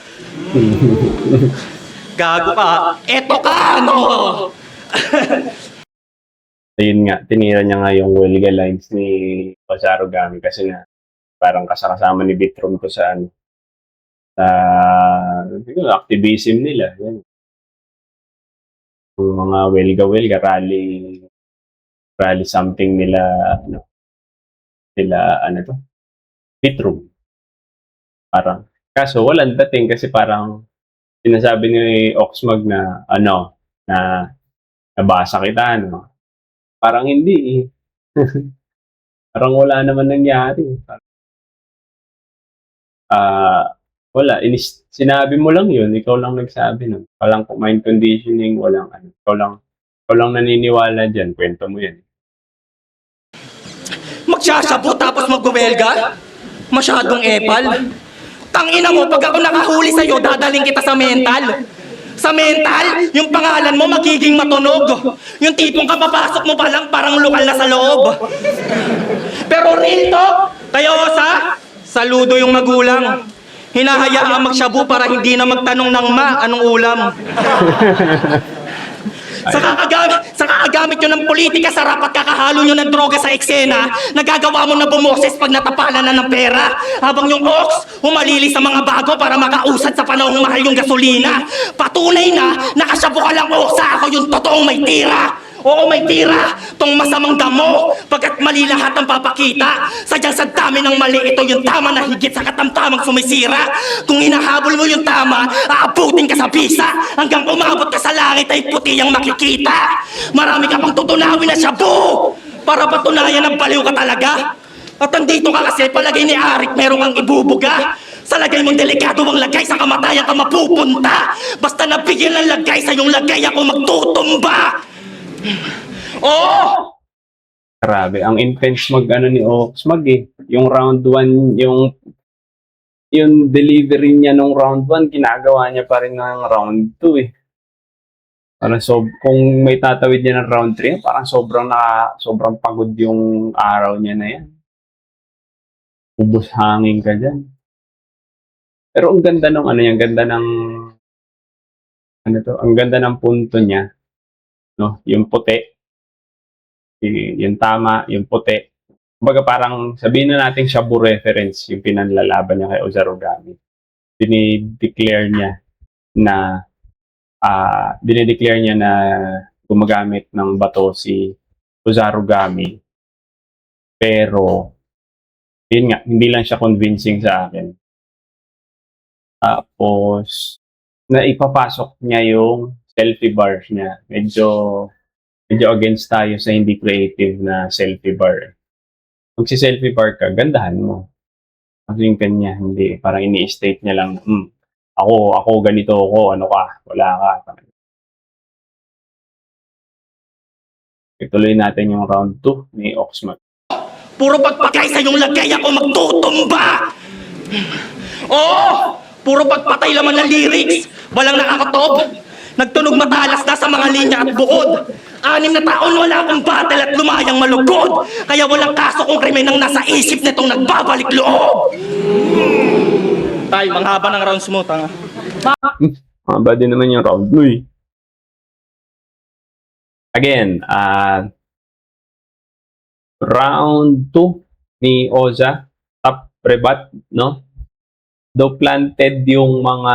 Gago ka. Eto ka, no? Ayun nga, tinira niya nga yung welga lines ni Ozarugami kasi nga parang kasama ni Beatroom to sa activism nila. Yan. Yung mga welga, rally something nila, Beatroom. Parang, kaso walang dating kasi parang sinasabi ni Oxmag na nabasa kita, Parang hindi. Parang wala naman nangyari. Wala. Sinabi mo lang yun. Ikaw lang nagsabi nun. Walang mind conditioning. Ikaw lang naniniwala dyan. Kwento mo yan. Magsasabo tapos magwewelga? Masyadong epal. Tangina mo, pag ako nakahuli sa'yo, dadaling kita sa mental. Sa mental, yung pangalan mo magiging matunog. Yung tipong kapapasok mo pa lang parang lokal na sa loob. Pero real to, kaya saludo yung magulang. Hinahayaan magshabu para hindi na magtanong ng ma anong ulam. Sa kakagamit nyo ng politika, sarap at kakahalo nyo ng droga sa eksena, nagagawa mo na bumoses pag natapalan na ng pera. Habang yung ox, humalili sa mga bago para makausad sa panahong mahal yung gasolina. Patunay na, nakasyabo ka lang oksa, ako yung totoong may tira. Oo, may tira, tong masamang damo, pagkat mali lahat ang papakita. Sadyang sa dami ng mali, ito yung tama na higit sa katamtamang sumisira. Kung hinahabol mo yung tama, aabutin ka sa bisa. Hanggang umabot ka sa langit ay puti ang makikita. Marami ka pang tutunawin na shabu, para patunayan ang baliw ka talaga. At andito ka kasi palagay ni Arik meron kang ibubuga. Sa lagay mong delikado ang lagay, sa kamatayan ka mapupunta. Basta nabigyan ng lagay, sa iyong lagay ako magtutumba. Oh! Grabe, ang intense ni Oxmag eh. Yung round 1, yung delivery niya nung round 1, ginagawa niya pa rin ng round 2 eh. Parang kung may tatawid niya ng round 3, parang sobrang pagod yung araw niya na yan. Ubus hangin ka dyan. Pero ang ganda ng ang ganda ng punto niya. No, yung puti, yung tama, yung puti. Kumbaga parang sabihin na natin shabu reference yung pinanlalaban niya kay Ozarugami. Dinideclare niya na gumagamit ng bato si Ozarugami. Pero yun nga, hindi lang siya convincing sa akin. Tapos naipapasok niya yung selfie bars niya. Medyo against tayo sa hindi creative na selfie bar. Pag si selfie bar ka, gandahan mo. Kasi yung kanya, hindi. Parang ini-state niya lang, ako ganito ako, ano ka, wala ka. Ituloy natin yung round 2 ni Oxmag. Puro pagpatay sa iyong lagay ako magtutumba! Oo! Puro pagpatay laman ng lyrics! Walang nakakatob! Nagtunog matalas na sa mga linya at bukod! 6 na taon wala akong battle at lumayang malugod! Kaya walang kaso kung krimen ang nasa isip nitong nagbabalik loob! Tay, manghaba ng rounds mo, tanga. Maba din naman yung round 2 Again, round 2 ni Oza, top rebat, no? Though planted yung mga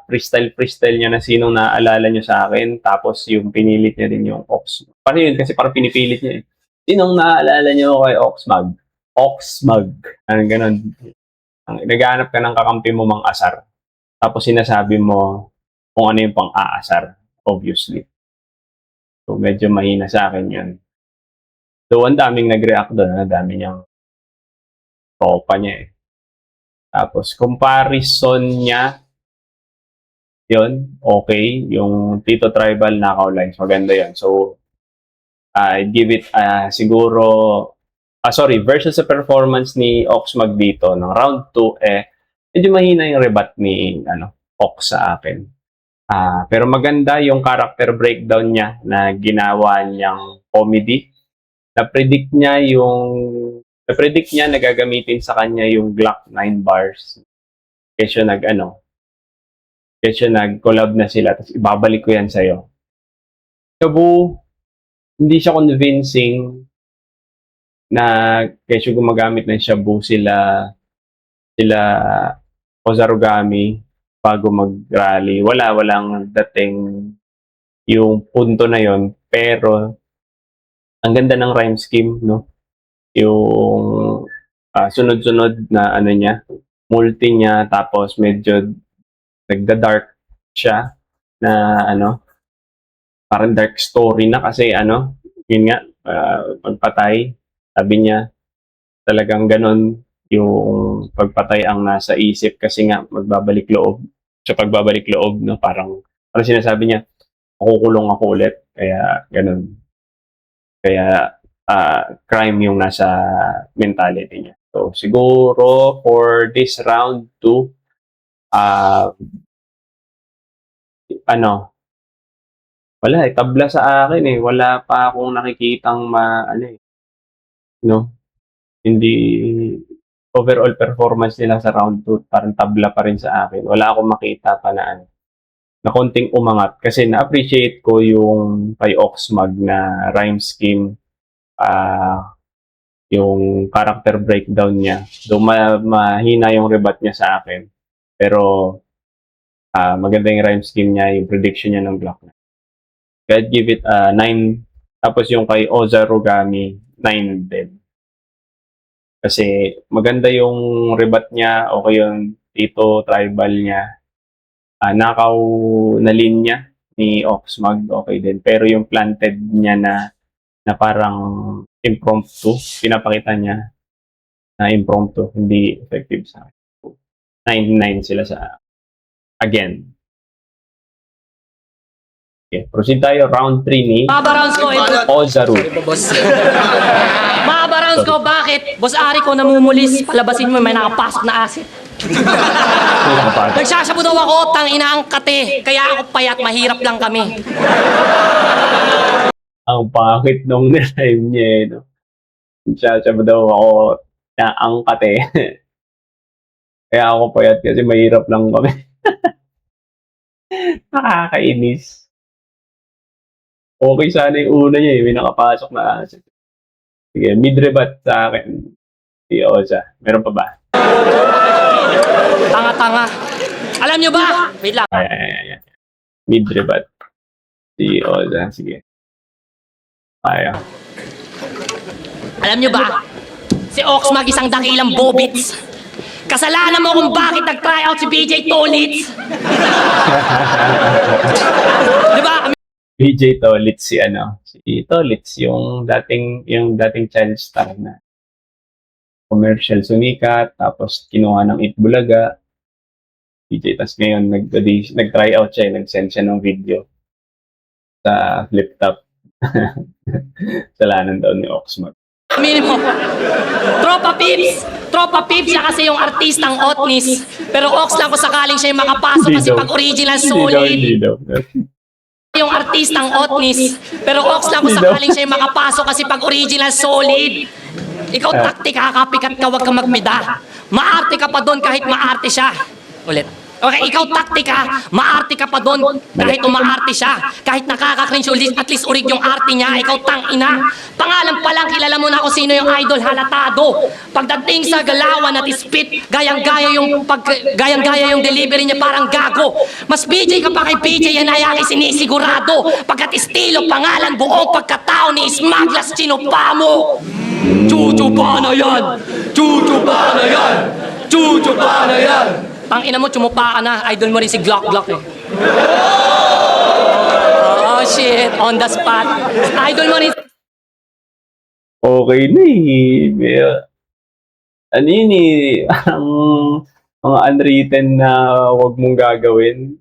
freestyle niya na sinong naaalala nyo sa akin, tapos yung pinilit niya din yung Ox. Paano yun? Kasi parang pinipilit niya eh. Sinong naaalala nyo kay Oxmag? Oxmag. Anong ganun. Naghahanap ka ng kakampi mo mang asar. Tapos sinasabi mo kung ano yung pang-aasar. Obviously. So medyo mahina sa akin yun. So ang daming nag-react doon. Ang dami niyang tropa niya eh. Tapos, comparison niya, yun, okay. Yung Tito Tribal Knockout Lines, maganda yun. So, I'd give it siguro, versus sa performance ni Oxmag dito, ng round 2, medyo mahina yung rebat ni Ox sa akin. Pero maganda yung character breakdown niya na ginawa niyang comedy. Na-predict niya na gagamitin sa kanya yung Glock 9 bars. Kesyo nag-collab na sila, tapos ibabalik ko yan sa'yo. Shabu, hindi siya convincing na kesyo gumagamit ng shabu sila Ozarugami bago mag-rally. Walang dating yung punto na yon, pero ang ganda ng rhyme scheme, no? Yung sunod-sunod na multi niya, tapos medyo nagda-dark siya na parang dark story na kasi yun nga, pagpatay, sabi niya talagang ganon yung pagpatay ang nasa isip kasi nga pagbabalik loob, no? Parang sinasabi niya, makukulong ako ulit, kaya ganon. Kaya crime yung nasa mentality niya. So, siguro for this round 2, ano, wala eh, tabla sa akin eh. Wala pa akong nakikitang ano eh, no? Hindi, overall performance nila sa round 2, parang tabla pa rin sa akin. Wala akong makita pa na ano, na konting umangat. Kasi na-appreciate ko yung kay Oxmag na rhyme scheme, yung character breakdown niya. Though mahina yung rebat niya sa akin. Pero maganda yung rhyme scheme niya, yung prediction niya ng Glock 9. I'd give it 9. Tapos yung kay Ozarugami, 9 din. Kasi maganda yung rebat niya, okay yung Tito tribal niya. Nakaw na linya ni Oxmag, okay din. Pero yung planted niya na parang impromptu, pinapakita niya na impromptu, hindi effective sa akin. 9-9 sila sa again. Okay, proceed tayo. Round 3 ni Mahaba rounds ko, Ozaru. Mahaba rounds ko, bakit? Boss Ari ko namumulis, palabasin mo, may nakapasok na asit. Nagsasabu daw ako, tang ina ang kate, kaya ako payat, mahirap lang kami. Ang pangit nung nilime niya eh, no? Sasabi daw ako na angkat eh. Kaya ako payat kasi mahirap lang kami. Nakakainis. Okay sana yung una niya eh, may nakapasok na asset. Sige, mid-rebat sa akin. Si Oza. Meron pa ba? Tanga-tanga. Alam nyo ba? Wait lang. Ay. Mid-rebat. Si Oza. Sige. Kaya. Alam nyo ba? Si Oxmag isang dakilang bobits. Kasalanan mo kung bakit nag-try out si BJ Tolitz. Di ba? BJ Tolitz si Tolitz yung dating child star na commercial sumikat, tapos kinuha ng Itbulaga. BJ, tas ngayon nag-try out siya, nag-send siya ng video sa flip top. Salanan daw ni Oxmag. Minimum. Tropa Pips siya kasi yung artistang Otnis. Pero Ox lang kung sakaling siya yung makapasok kasi pag original solid. Hindi daw. Yung artistang Otnis. Pero Ox lang kung sakaling siya yung makapasok kasi pag original solid. Ikaw taktik, kakapikat ka, wag ka magmida. Maarte ka pa doon kahit maarte siya. Ulit. Okay, ikaw taktik ha, maarte ka pa doon kahit umaarte siya. Kahit nakaka-cringe ulit, at least urig yung arte niya, ikaw tang ina. Pangalan pa lang, kilala mo na kung sino yung idol, halatado. Pagdating sa galawan at spit, gayang-gaya yung delivery niya parang gago. Mas BJ ka pa kay BJ, yan ay aking sinisigurado. Pagkat estilo, pangalan, buong pagkatao ni Smaglas, chinupa mo. Chuchupa na yan! Chuchupa na yan! Chuchupa na yan! Tangina mo, tsumupa ka na. Idol mo rin si Glock eh. Oh shit, on the spot. Idol mo rin. Okay na eh. Ano yun eh, ang mga unwritten na huwag mong gagawin.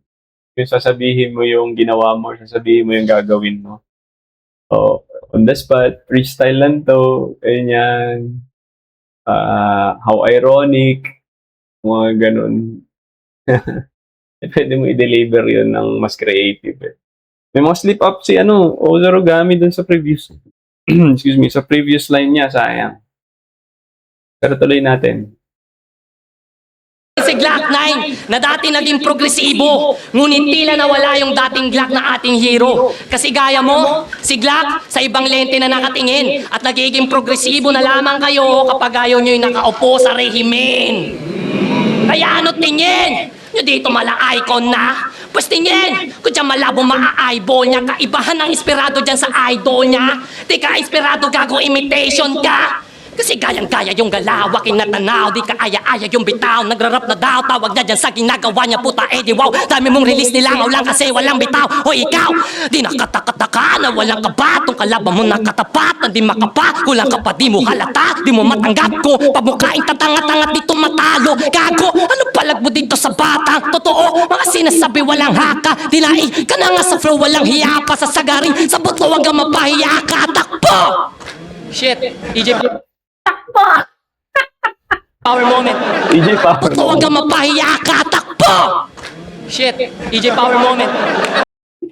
Yung sasabihin mo yung ginawa mo, sasabihin mo yung gagawin mo. So, on the spot, freestyle lang to, ganyan. How ironic, mga ganun. Pwede mo i-deliver yun ng mas creative eh. May mga slip up si Ozarugami dun sa previous excuse me, sa previous line niya, sayang. Pero tuloy natin. Si Glock 9 na dati naging progresibo, ngunit tila nawala yung dating Glock na ating hero. Kasi gaya mo, si Glock sa ibang lente na nakatingin at nagiging progresibo na lamang kayo kapag ayaw nyo yung nakaupo sa rehimen. Kaya ano tingin? Nyo dito mala icon na? Pues tingin, kung dyan malabo maa-eyeball niya, kaibahan ng inspirado dyan sa idol niya. Di ka inspirado, gago imitation ka. Kasi gayang-gaya yung galaw, kinatanaw, di ka aya-aya yung bitaw. Nagrarap na daw, tawag niya dyan sa ginagawa niya, puta di wow. Dami mong release nilangaw lang kasi walang bitaw. O ikaw, di nakatakataka na walang kaba. Tong kalaban mo nakatapat, na di makapa. Kulang ka pa, di mo halata, di mo matanggap ko. Pabukain tatangat-tangat dito matalo. Gago, ano palag mo dito sa batang? Totoo, mga sinasabi walang haka. Dilai ka na nga sa flow, walang hiya pa sa sagaring. Sa buto wag kang mapahiya ka, takbo! Shit, EJ takbo! Power moment. EJ Power. Buto wag kang mapahiya ka, takbo! Shit, EJ Power moment.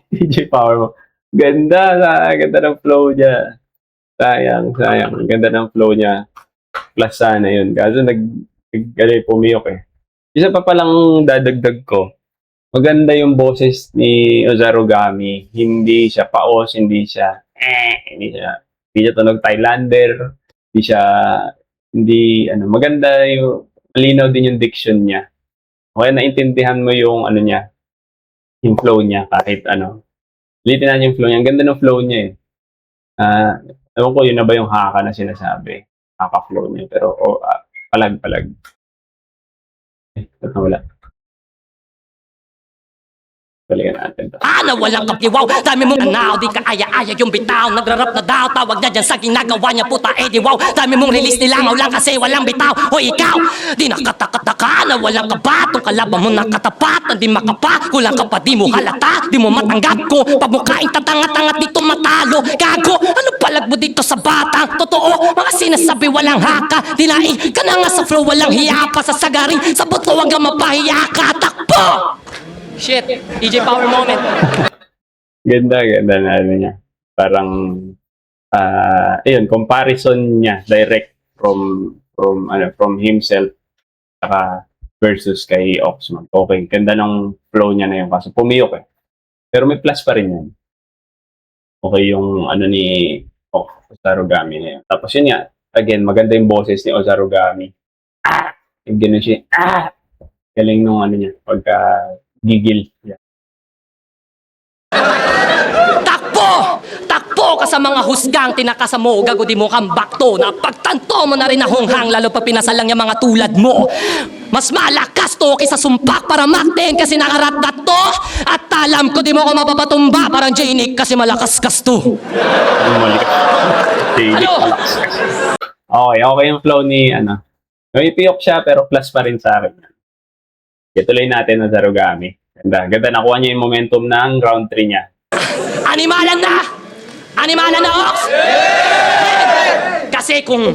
DJ Power mo. Ganda, ganda ng flow niya. Sayang. Ang ganda ng flow niya. Plus sana yun. Kaso pumiyok eh. Isa pa palang dadagdag ko. Maganda yung boses ni Ozarugami. Hindi siya paos, hindi siya tunog Thailander. Maganda yung, malinaw din yung diction niya. Okay, naintindihan mo yung yung flow niya kahit ulitin natin yung flow niya. Ang ganda ng flow niya eh. Ewan ko, yun na ba yung haka na sinasabi? Haka-flow niya. Pero, palag. Wala. Balikan natin to. Walang kapiwaw, dami mong anaw, di ka aya-aya yung bitaw. Nagrarap na daw, tawag na dyan sa ginagawa niya, puta wow. Dami mong release nilangaw lang kasi walang bitaw. O ikaw, di nakatakataka na walang kabatong kalaban mo nakatapat, na di makapa, kulang ka pa, di mo halata, di mo matanggap ko. Pagmukaing tatangat-tangat dito matalo, gago, ano palag mo dito sa batang? Totoo, mga sinasabi walang haka, dinaing ka na nga sa flow, walang hiya pa sa sagaring, sa buto hanggang mapahiya ka, takbo! Shit, EJ Power moment. Ganda na niya. Parang, comparison niya, direct from himself, saka versus kay Oxman. Okay, ganda ng flow niya na yun. Kaso pumiyok eh. Pero may plus pa rin yan. Okay yung ni Ozarugami na yun. Tapos yun nga, again, maganda yung boses ni Ozarugami. Yung ganun siya. Galing nung niya, pagka gigil. Yeah. Takbo ka sa mga husgang tinakasa mo, gago di mo kang bakto. Napagtanto mo na rin na honghang, lalo pa pinasalang yung mga tulad mo. Mas malakas to kaysa sumpak para makten kasi nakarat na to. At alam ko di mo ko mapapatumba parang J-Nick kasi malakas to. Okay yung flow ni may piyok siya pero plus pa rin sa akin. Ituloy natin na Zarugami. Ganda. Nakuha niya yung momentum ng round 3 niya. Animalan na, Ox! Kasi kung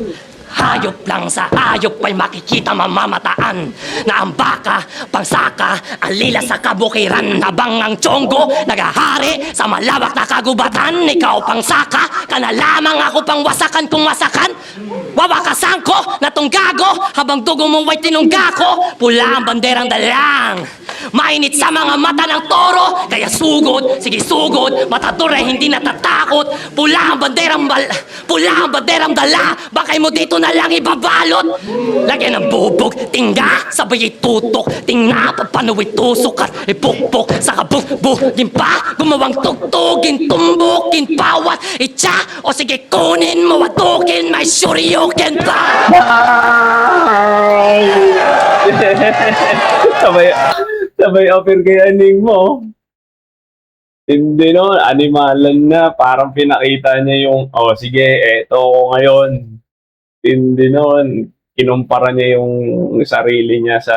hayop lang sa hayop ay makikita mamamataan na ang baka, pangsaka, ang lila sa kabukiran habang ang tiyonggo nagahari sa malawak na kagubatan. Ikaw pangsaka, ka na lamang ako pang wasakan kung wasakan. Wawakasan ko na tong gago habang dugo mo ay tinungga ko. Pula ang banderang dalang. Mainit sa mga mata ng toro, kaya sugod, sige sugod, matador ay hindi natatakot. Pula ang banderang dala, bakay mo dito na lang ibabalot. Lagyan ng bubog, tingga, sabay itutok, tingna, papanuwi tusok at ipukpok. Sa kabubugin pa, gumawang tugtugin, tumbukin, pawat, itcha, o sige kunin mo, watukin, may shoryuken pa. Sabay offer kay aning mo. Hindi no, animalan na. Parang pinakita niya yung, sige, eto ko ngayon. Hindi nun. Kinumpara niya yung sarili niya sa,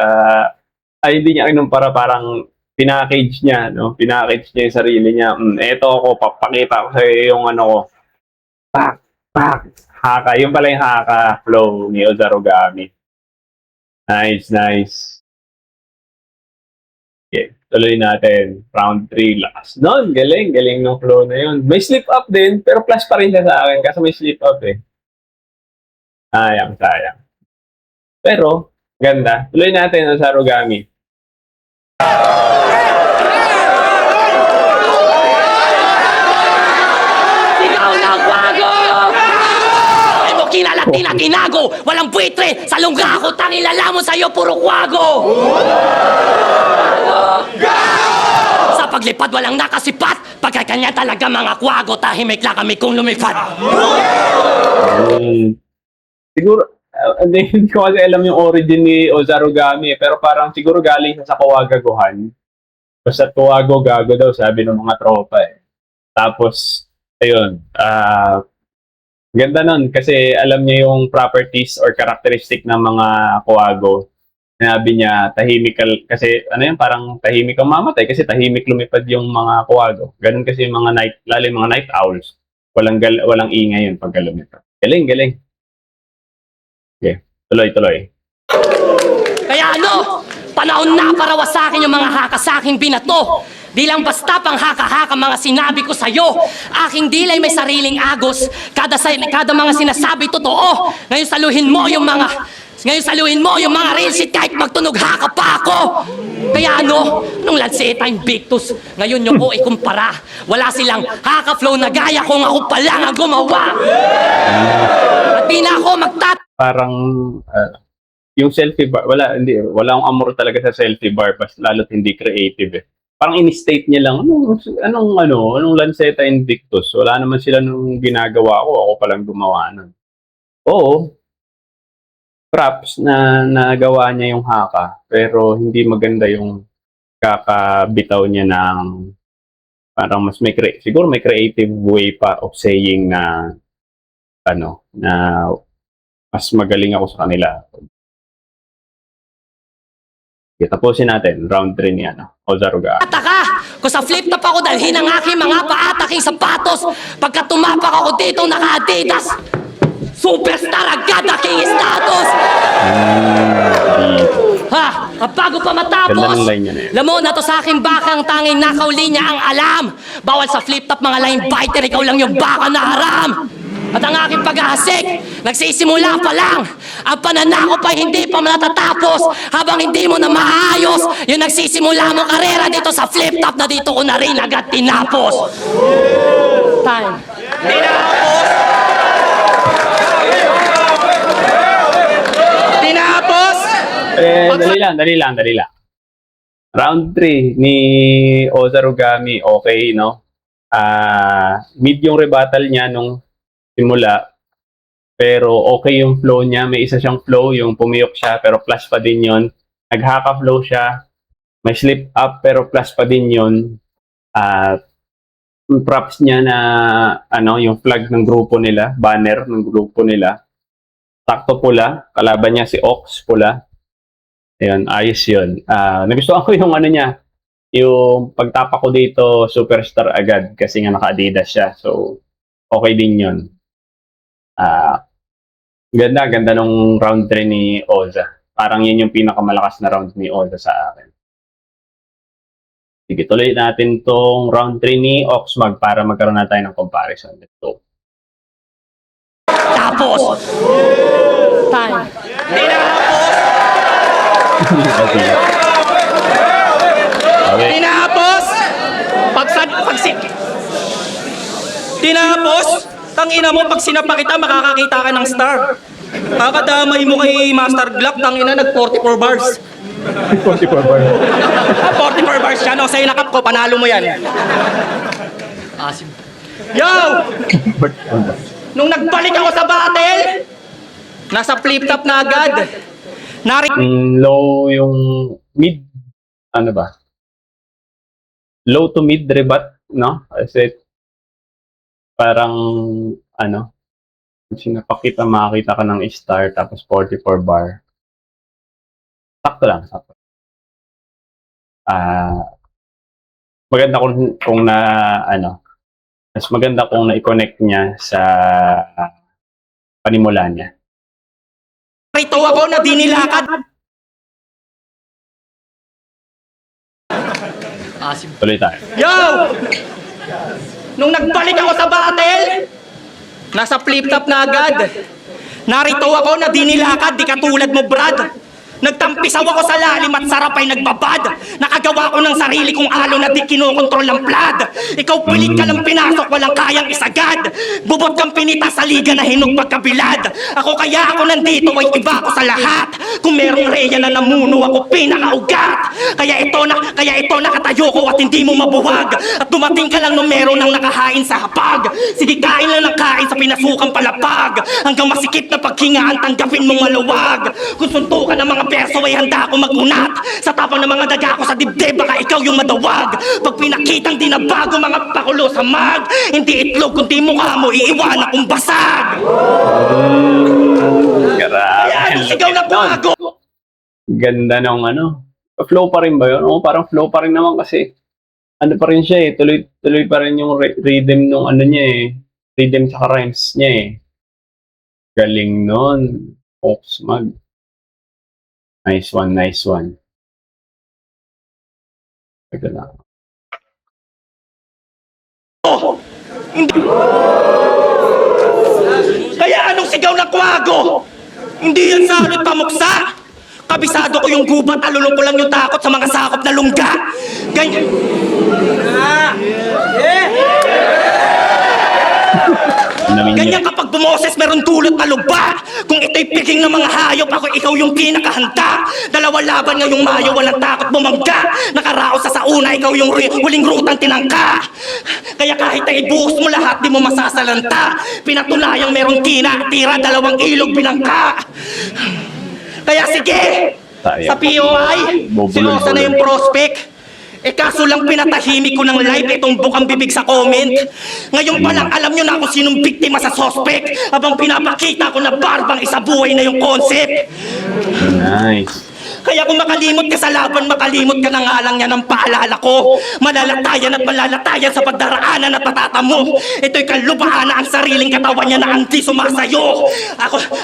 hindi niya kinumpara, parang pinakage niya, no? Pinakage niya yung sarili niya. Eto ako, papakita ko sa'yo yung ko. Pak. Haka. Yung pala yung haka flow ni Ozarugami. Nice. Okay, tuloy natin. Round 3 last. Galing ng flow na yun. May slip up din, pero plus pa rin siya sa akin kasi may slip up eh. Sayang. Pero, ganda. Tuloy natin ang Ozarugami. Ikaw na kwago! Ay mo kinalatina tinago! Walang buitre! Sa lungga ko tangilala mo sa'yo puro kwago! Sa paglipad walang nakasipat, pagkakanya talaga mga kwago, tahimik lang kami kung lumipad. Siguro, hindi ko kasi alam yung origin ni Ozarugami pero parang siguro galing siya sa Kawagaguhan. Basta Kawago gago daw sabi ng mga tropa eh. Tapos, ayun, ganda nun kasi alam niya yung properties or characteristic ng mga Kawago. Sinabi niya, tahimik kasi parang tahimik ang mamatay kasi tahimik lumipad yung mga Kawago. Ganun kasi yung mga night owls. Walang ingay yun pagka lumipad. Galing. Okay, tuloy. Kaya Panahon na para wasakin yung mga haka sa aking binato. Di lang basta pang haka-haka mga sinabi ko sa'yo. Aking dilay may sariling agos. Kada mga sinasabi totoo. Ngayon saluhin mo yung mga real shit kahit magtunog haka pa ako. Kaya nung lanseta yung Victus, ngayon yung ko ikumpara. Wala silang haka flow na gaya kung ako pa lang ang gumawa. At di na ako Parang yung selfie bar, wala akong amor talaga sa selfie bar, lalo't hindi creative eh. Parang in-state niya lang, anong Lanceta Invictus? Wala naman sila nung ginagawa ko, ako palang gumawa nun. Oo, props na nagawa niya yung haka, pero hindi maganda yung kakabitaw niya ng parang siguro may creative way pa of saying na na mas magaling ako sa kanila. Tapusin natin, round 3 ni Ozaruga. Ataka! Kung sa flip top ako dalhin ang aking mga paataking sapatos, pagka tumapak ako dito naka-Adidas, superstar agad aking status! Ha! Bago pa matapos, Ganda ng line niya na yun. alam mo na to sa aking bakang tanging nakaw linya ang alam. Bawal sa flip top mga line biter, ikaw lang yung baka na haram. At ang aking paghahasik, nagsisimula pa lang. Ang pananako pa hindi pa natatapos. Habang hindi mo na maayos, yung nagsisimula mo karera dito sa flip top na dito ko na rin agad tinapos. Time. Tinapos! Dali lang. Round 3 ni Ozarugami, okay, no? Mid yung rebuttal niya nung simula, pero okay yung flow niya. May isa siyang flow, yung pumiyok siya, pero plus pa din yun. Naghaka flow siya, may slip up, pero plus pa din yun. Props niya na, yung flag ng grupo nila, banner ng grupo nila, sakto pula, kalaban niya si Ox, pula. Ayun, ayos yun. Nagustuhan ko yung niya, yung pagtapa ko dito, superstar agad, kasi nga naka-Adidas siya. So, okay din yun. Ganda nung round 3 ni Oza. Parang yun yung pinakamalakas na round ni Oza sa akin. Sige, tuloy natin tong round 3 ni Oxmag para magkaroon na tayo ng comparison. Let's go. Tapos! Time. Okay. Tinapos! Tinapos! Tangina mo, pag sinapa kita, makakakita ka ng star. Kakadamay mo kay Master Glock, tangina, nag 44 bars. 44 bar. 44 bars siya, no? Sa inakap ko, panalo mo yan. Yo! Nung nagbalik ako sa battle, nasa flip top na agad. Low yung mid, low to mid rebut, no? Kasi parang, sinapakita, makakita ka ng star, tapos 44 bar. Sakto lang, sakto. Maganda kung mas maganda kung na-connect niya sa panimula niya. Narito ako na dinilakad. Tuloy tayo. Yo! Nung nagbalik ako sa battle, nasa flip top na agad. Narito ako na dinilakad, di katulad mo, Brad. Nagtampisaw ako sa lalim at sarap ay nagbabad. Nakagawa ko ng sarili kong alo na di kinokontrol ng blood. Ikaw pilit ka lang pinasok, walang kayang isagad. Bubot kang pinita sa liga na hinog pagkabilad. Ako kaya ako nandito ay iba ko sa lahat. Kung merong reya na namuno, ako pinakaugat. Kaya ito nakatayo ko at hindi mo mabuwag. At dumating ka lang nung meron nang nakahain sa hapag. Sige, kain lang ng kain sa pinasukang palapag. Hanggang masikip na paghingaan, tanggapin mong maluwag. Kung suntukan ng mga perso ay handa ako magunat. Sa tapang ng mga daga ko sa dibdib, baka ikaw yung madawag. Pag pinakitang di na bago mga pakulo sa mag, hindi itlog kundi mukha mo iiwan akong basag. Grabe. Ayan, sigaw na bago. Ganda ng flow pa rin ba yun? Oo, parang flow pa rin naman kasi pa rin siya eh. Tuloy pa rin yung rhythm nung niya eh. Rhythm tsaka rhymes niya eh. Galing nun. Oxmag. Nice one. Ito na. Hindi. Kaya anong sigaw ng kwago? Hindi yan salot pamuksa. Kabisado ko yung gubat, alulong ko lang yung takot sa mga sakop na lungga. Ganyan. Ganyan kapag bumoses, meron dulot na lugba. Kung ito'y piging ng mga hayop, ako ikaw yung pinakahanda. Dalawa laban ngayong mayo, walang takot bumangga. Nakaraos sa una, ikaw yung huling rutang tinangka. Kaya kahit na ibuhos mo lahat, di mo masasalanta. Pinatunayang meron tira, dalawang ilog binangka. Kaya sige, sa POI, sinusa na yung prospect. Kaso lang pinatahimik ko ng live itong bukang bibig sa comment. Ngayon pa lang alam nyo na kung sinong biktima sa suspect. Habang pinapakita ko na barbang isa buhay na yung concept. Nice. Kaya kung makalimot ka sa laban, makalimot ka na nga lang yan ang paalala ko. Malalatayan at malalatayan sa pagdaraanan at matatamo. Ito'y kalubaan na ang sariling katawan niya na hindi sumasayo.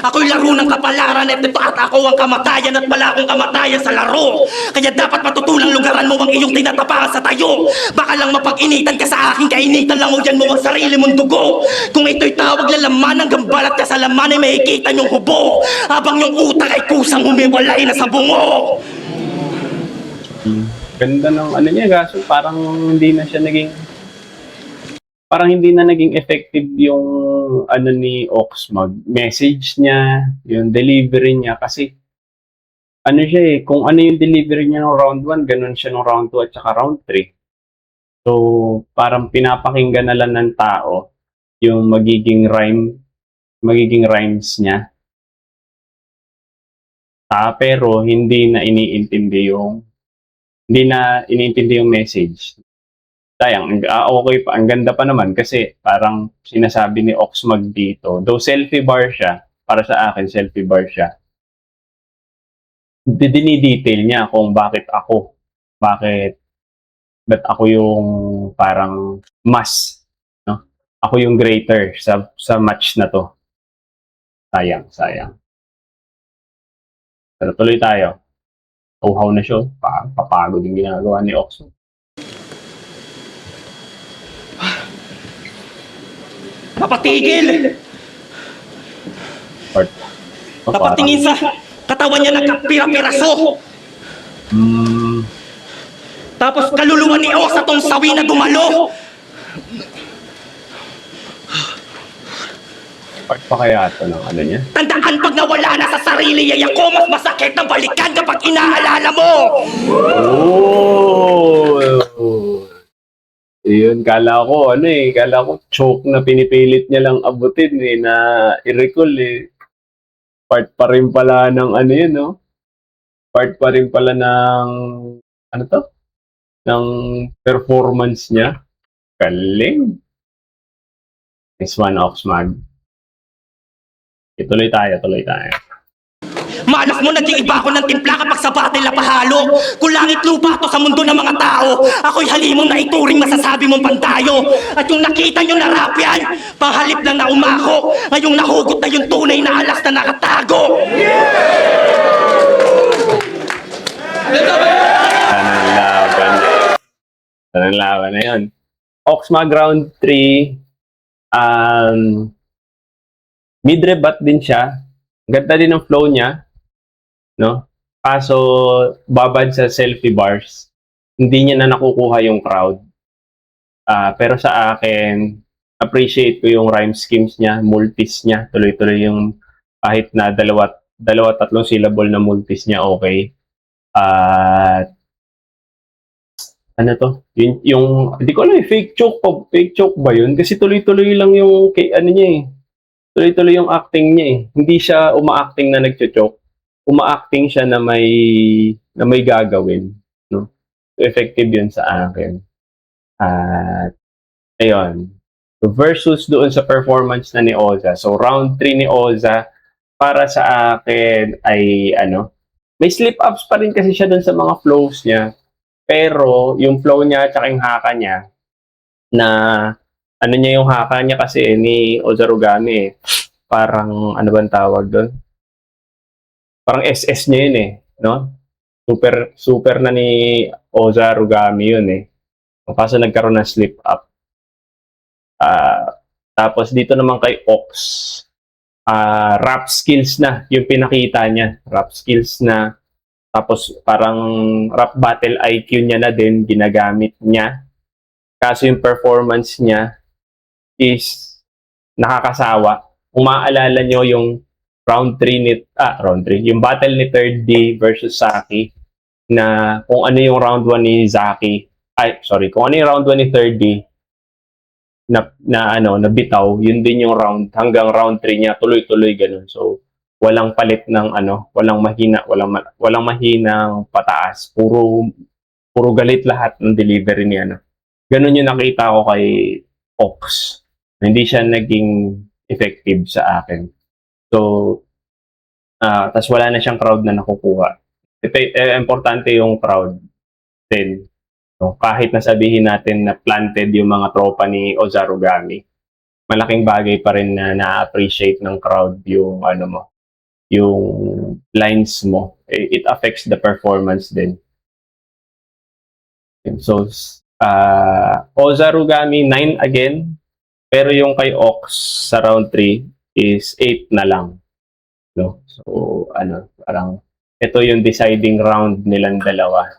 Ako'y laro ng kapalaran at ito at ako ang kamatayan at wala akong kamatayan sa laro. Kaya dapat matutulang lugaran mo ang iyong tinatapangan sa tayo. Baka lang mapag-initan ka sa akin, kainitan lang mo dyan mo ang sarili mong dugo. Kung ito'y tawag na laman, hanggang balat ka sa laman ay makikita niyong hubo. Habang yung utak ay kusang humiwalay na sa bungo. Ganda ng ano niya, kaso parang hindi na siya naging effective yung ano ni Oxmag. Message niya, yung delivery niya, kasi ano siya eh, kung ano yung delivery niya ng round 1, ganun siya ng round 2 at saka round 3. So, parang pinapakinggan na lang ng tao yung magiging rhymes niya. Pero hindi na iniintindi yung message. Sayang, okay pa, ang ganda pa naman kasi parang sinasabi ni Oxmag dito, though selfie bar siya, para sa akin selfie bar siya, dinidetail niya kung ba't ako yung parang mas, no? Ako yung greater sa match na to. Sayang. Pero tuloy tayo. Uhaw na siya. Papagod yung ginagawa ni Oxo. Napatigil! Part. Napatingin sa katawan niya ng kapira-piraso. Tapos kaluluwa ni Osa tong sawi na gumalo. Part pa kaya ito ng ano niya? Tandaan pag nawala na sa sarili ay ako, mas masakit na balikan kapag inaalala mo. Oh! Yun, kala ko choke na pinipilit niya lang abutin eh, na i-recall eh. Part pa rin pala ng ano yun, no? Part pa rin pala ng, ano to? Ng performance niya. Galing. Nice one, Oxmag. Tuloy tayo. Malas mo, naging iba ako ng timpla kapag sa battle na pahalo. Kung langit lupa to sa mundo ng mga tao, ako'y halimong na ituring masasabi mong pantayo. At yung nakita nyo na rap yan, panghalip lang na umako. Ngayong nahugot na yung tunay na alas na nakatago. Anong laban na yun. Oxmag round 3, mid-rebat din siya. Ganda din ang flow niya, no? Kaso babad sa selfie bars. Hindi niya na nakukuha yung crowd. Pero sa akin, appreciate ko yung rhyme schemes niya, multis niya. Tuloy-tuloy yung kahit na dalawa, tatlong syllable na multis niya, okay. Ano to? Yung hindi ko alam, fake choke ba yun? Kasi tuloy-tuloy lang yung ano niya eh. Tuloy-tuloy yung acting niya eh. Hindi siya uma-acting na nagcho-choke. Uma-acting siya na may gagawin, no? So, effective 'yun sa akin. At ayun. Versus doon sa performance na ni Oza. So round 3 ni Oza para sa akin ay may slip-ups pa rin kasi siya doon sa mga flows niya. Pero yung flow niya at yung haka niya na niya yung haka niya kasi ni Ozarugami parang ano bang tawag doon? Parang SS niya yun no? Super na ni Ozarugami yun eh. Kaso nagkaroon ng slip up. Tapos dito naman kay Ox, rap skills na yung pinakita niya. Rap skills na. Tapos parang rap battle IQ niya na din, ginagamit niya. Kaso yung performance niya is nakakasawa. Kung maaalala nyo yung round 3, yung battle ni 3D versus Saki, na kung ano yung round 1 ni Zaki, kung ano yung round 1 ni 3D, na bitaw, yun din yung round, hanggang round 3 niya, tuloy-tuloy ganun. So, walang palit ng walang mahinang pataas. Puro galit lahat ng delivery niya. Ganun yung nakita ko kay Ox. Hindi siya naging effective sa akin. So, tas wala na siyang crowd na nakukuha. Importante yung crowd din. So, kahit nasabihin natin na planted yung mga tropa ni Ozarugami, malaking bagay pa rin na na-appreciate ng crowd yung yung lines mo. It affects the performance din. So, Ozarugami 9 again, pero yung kay Ox sa round 3 is 8 na lang. No? So, parang ito yung deciding round nilang dalawa.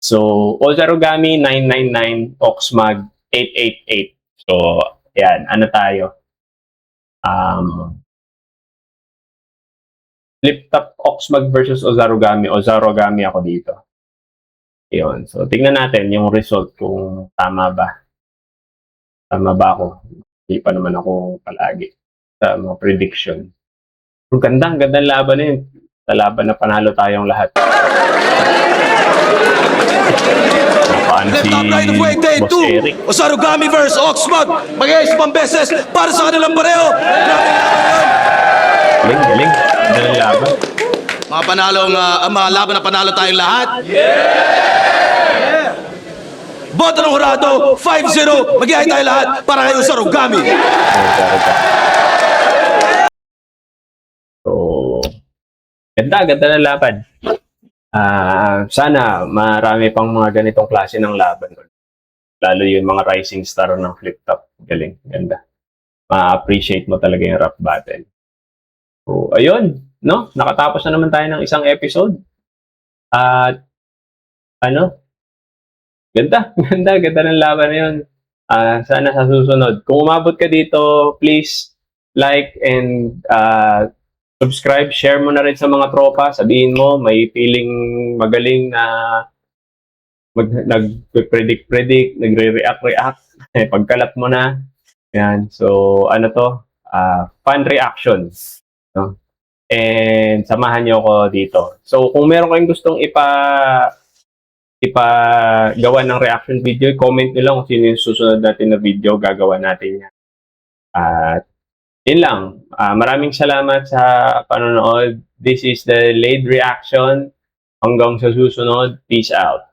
So, Ozarugami 999, Oxmag 888. So, yan, tayo? Flip top Oxmag versus Ozarugami. Ozarugami ako dito. Yun. So, tingnan natin yung result kung tama ba. Tama ba ako? Hindi pa naman ako palagi sa mga prediction. Ang gandang laban na yun. Sa laban na panalo tayong lahat. Left top right of way, day 2. Ozarugami versus Oxmag. Mag-iis pang beses para sa kanilang pareho. Galing. Galing laban. Mga laban na panalo tayong lahat. Boto ng hurado, 5-0. Mag-iay tayo lahat para kay Ozarugami. So, ganda na laban. Sana marami pang mga ganitong klase ng laban. Lalo yung mga rising star ng flip top. Galing, ganda. Ma-appreciate mo talaga yung rap battle. So, ayun, no? Nakatapos na naman tayo ng isang episode. At, ganda ng laban na yun. Sana sa susunod. Kung umabot ka dito, please like and subscribe, share mo na rin sa mga tropa, sabihin mo, may feeling magaling na nag-predict, nagre-react, pagkalat mo na. Yan. So, fun reactions. No? And samahan niyo ako dito. So, kung meron kayong gustong ipagawa ng reaction video, comment nyo lang kung sino yung susunod natin na video, gagawa natin yan. At yun lang. Maraming salamat sa panonood. This is the Lade Reaction. Hanggang sa susunod. Peace out.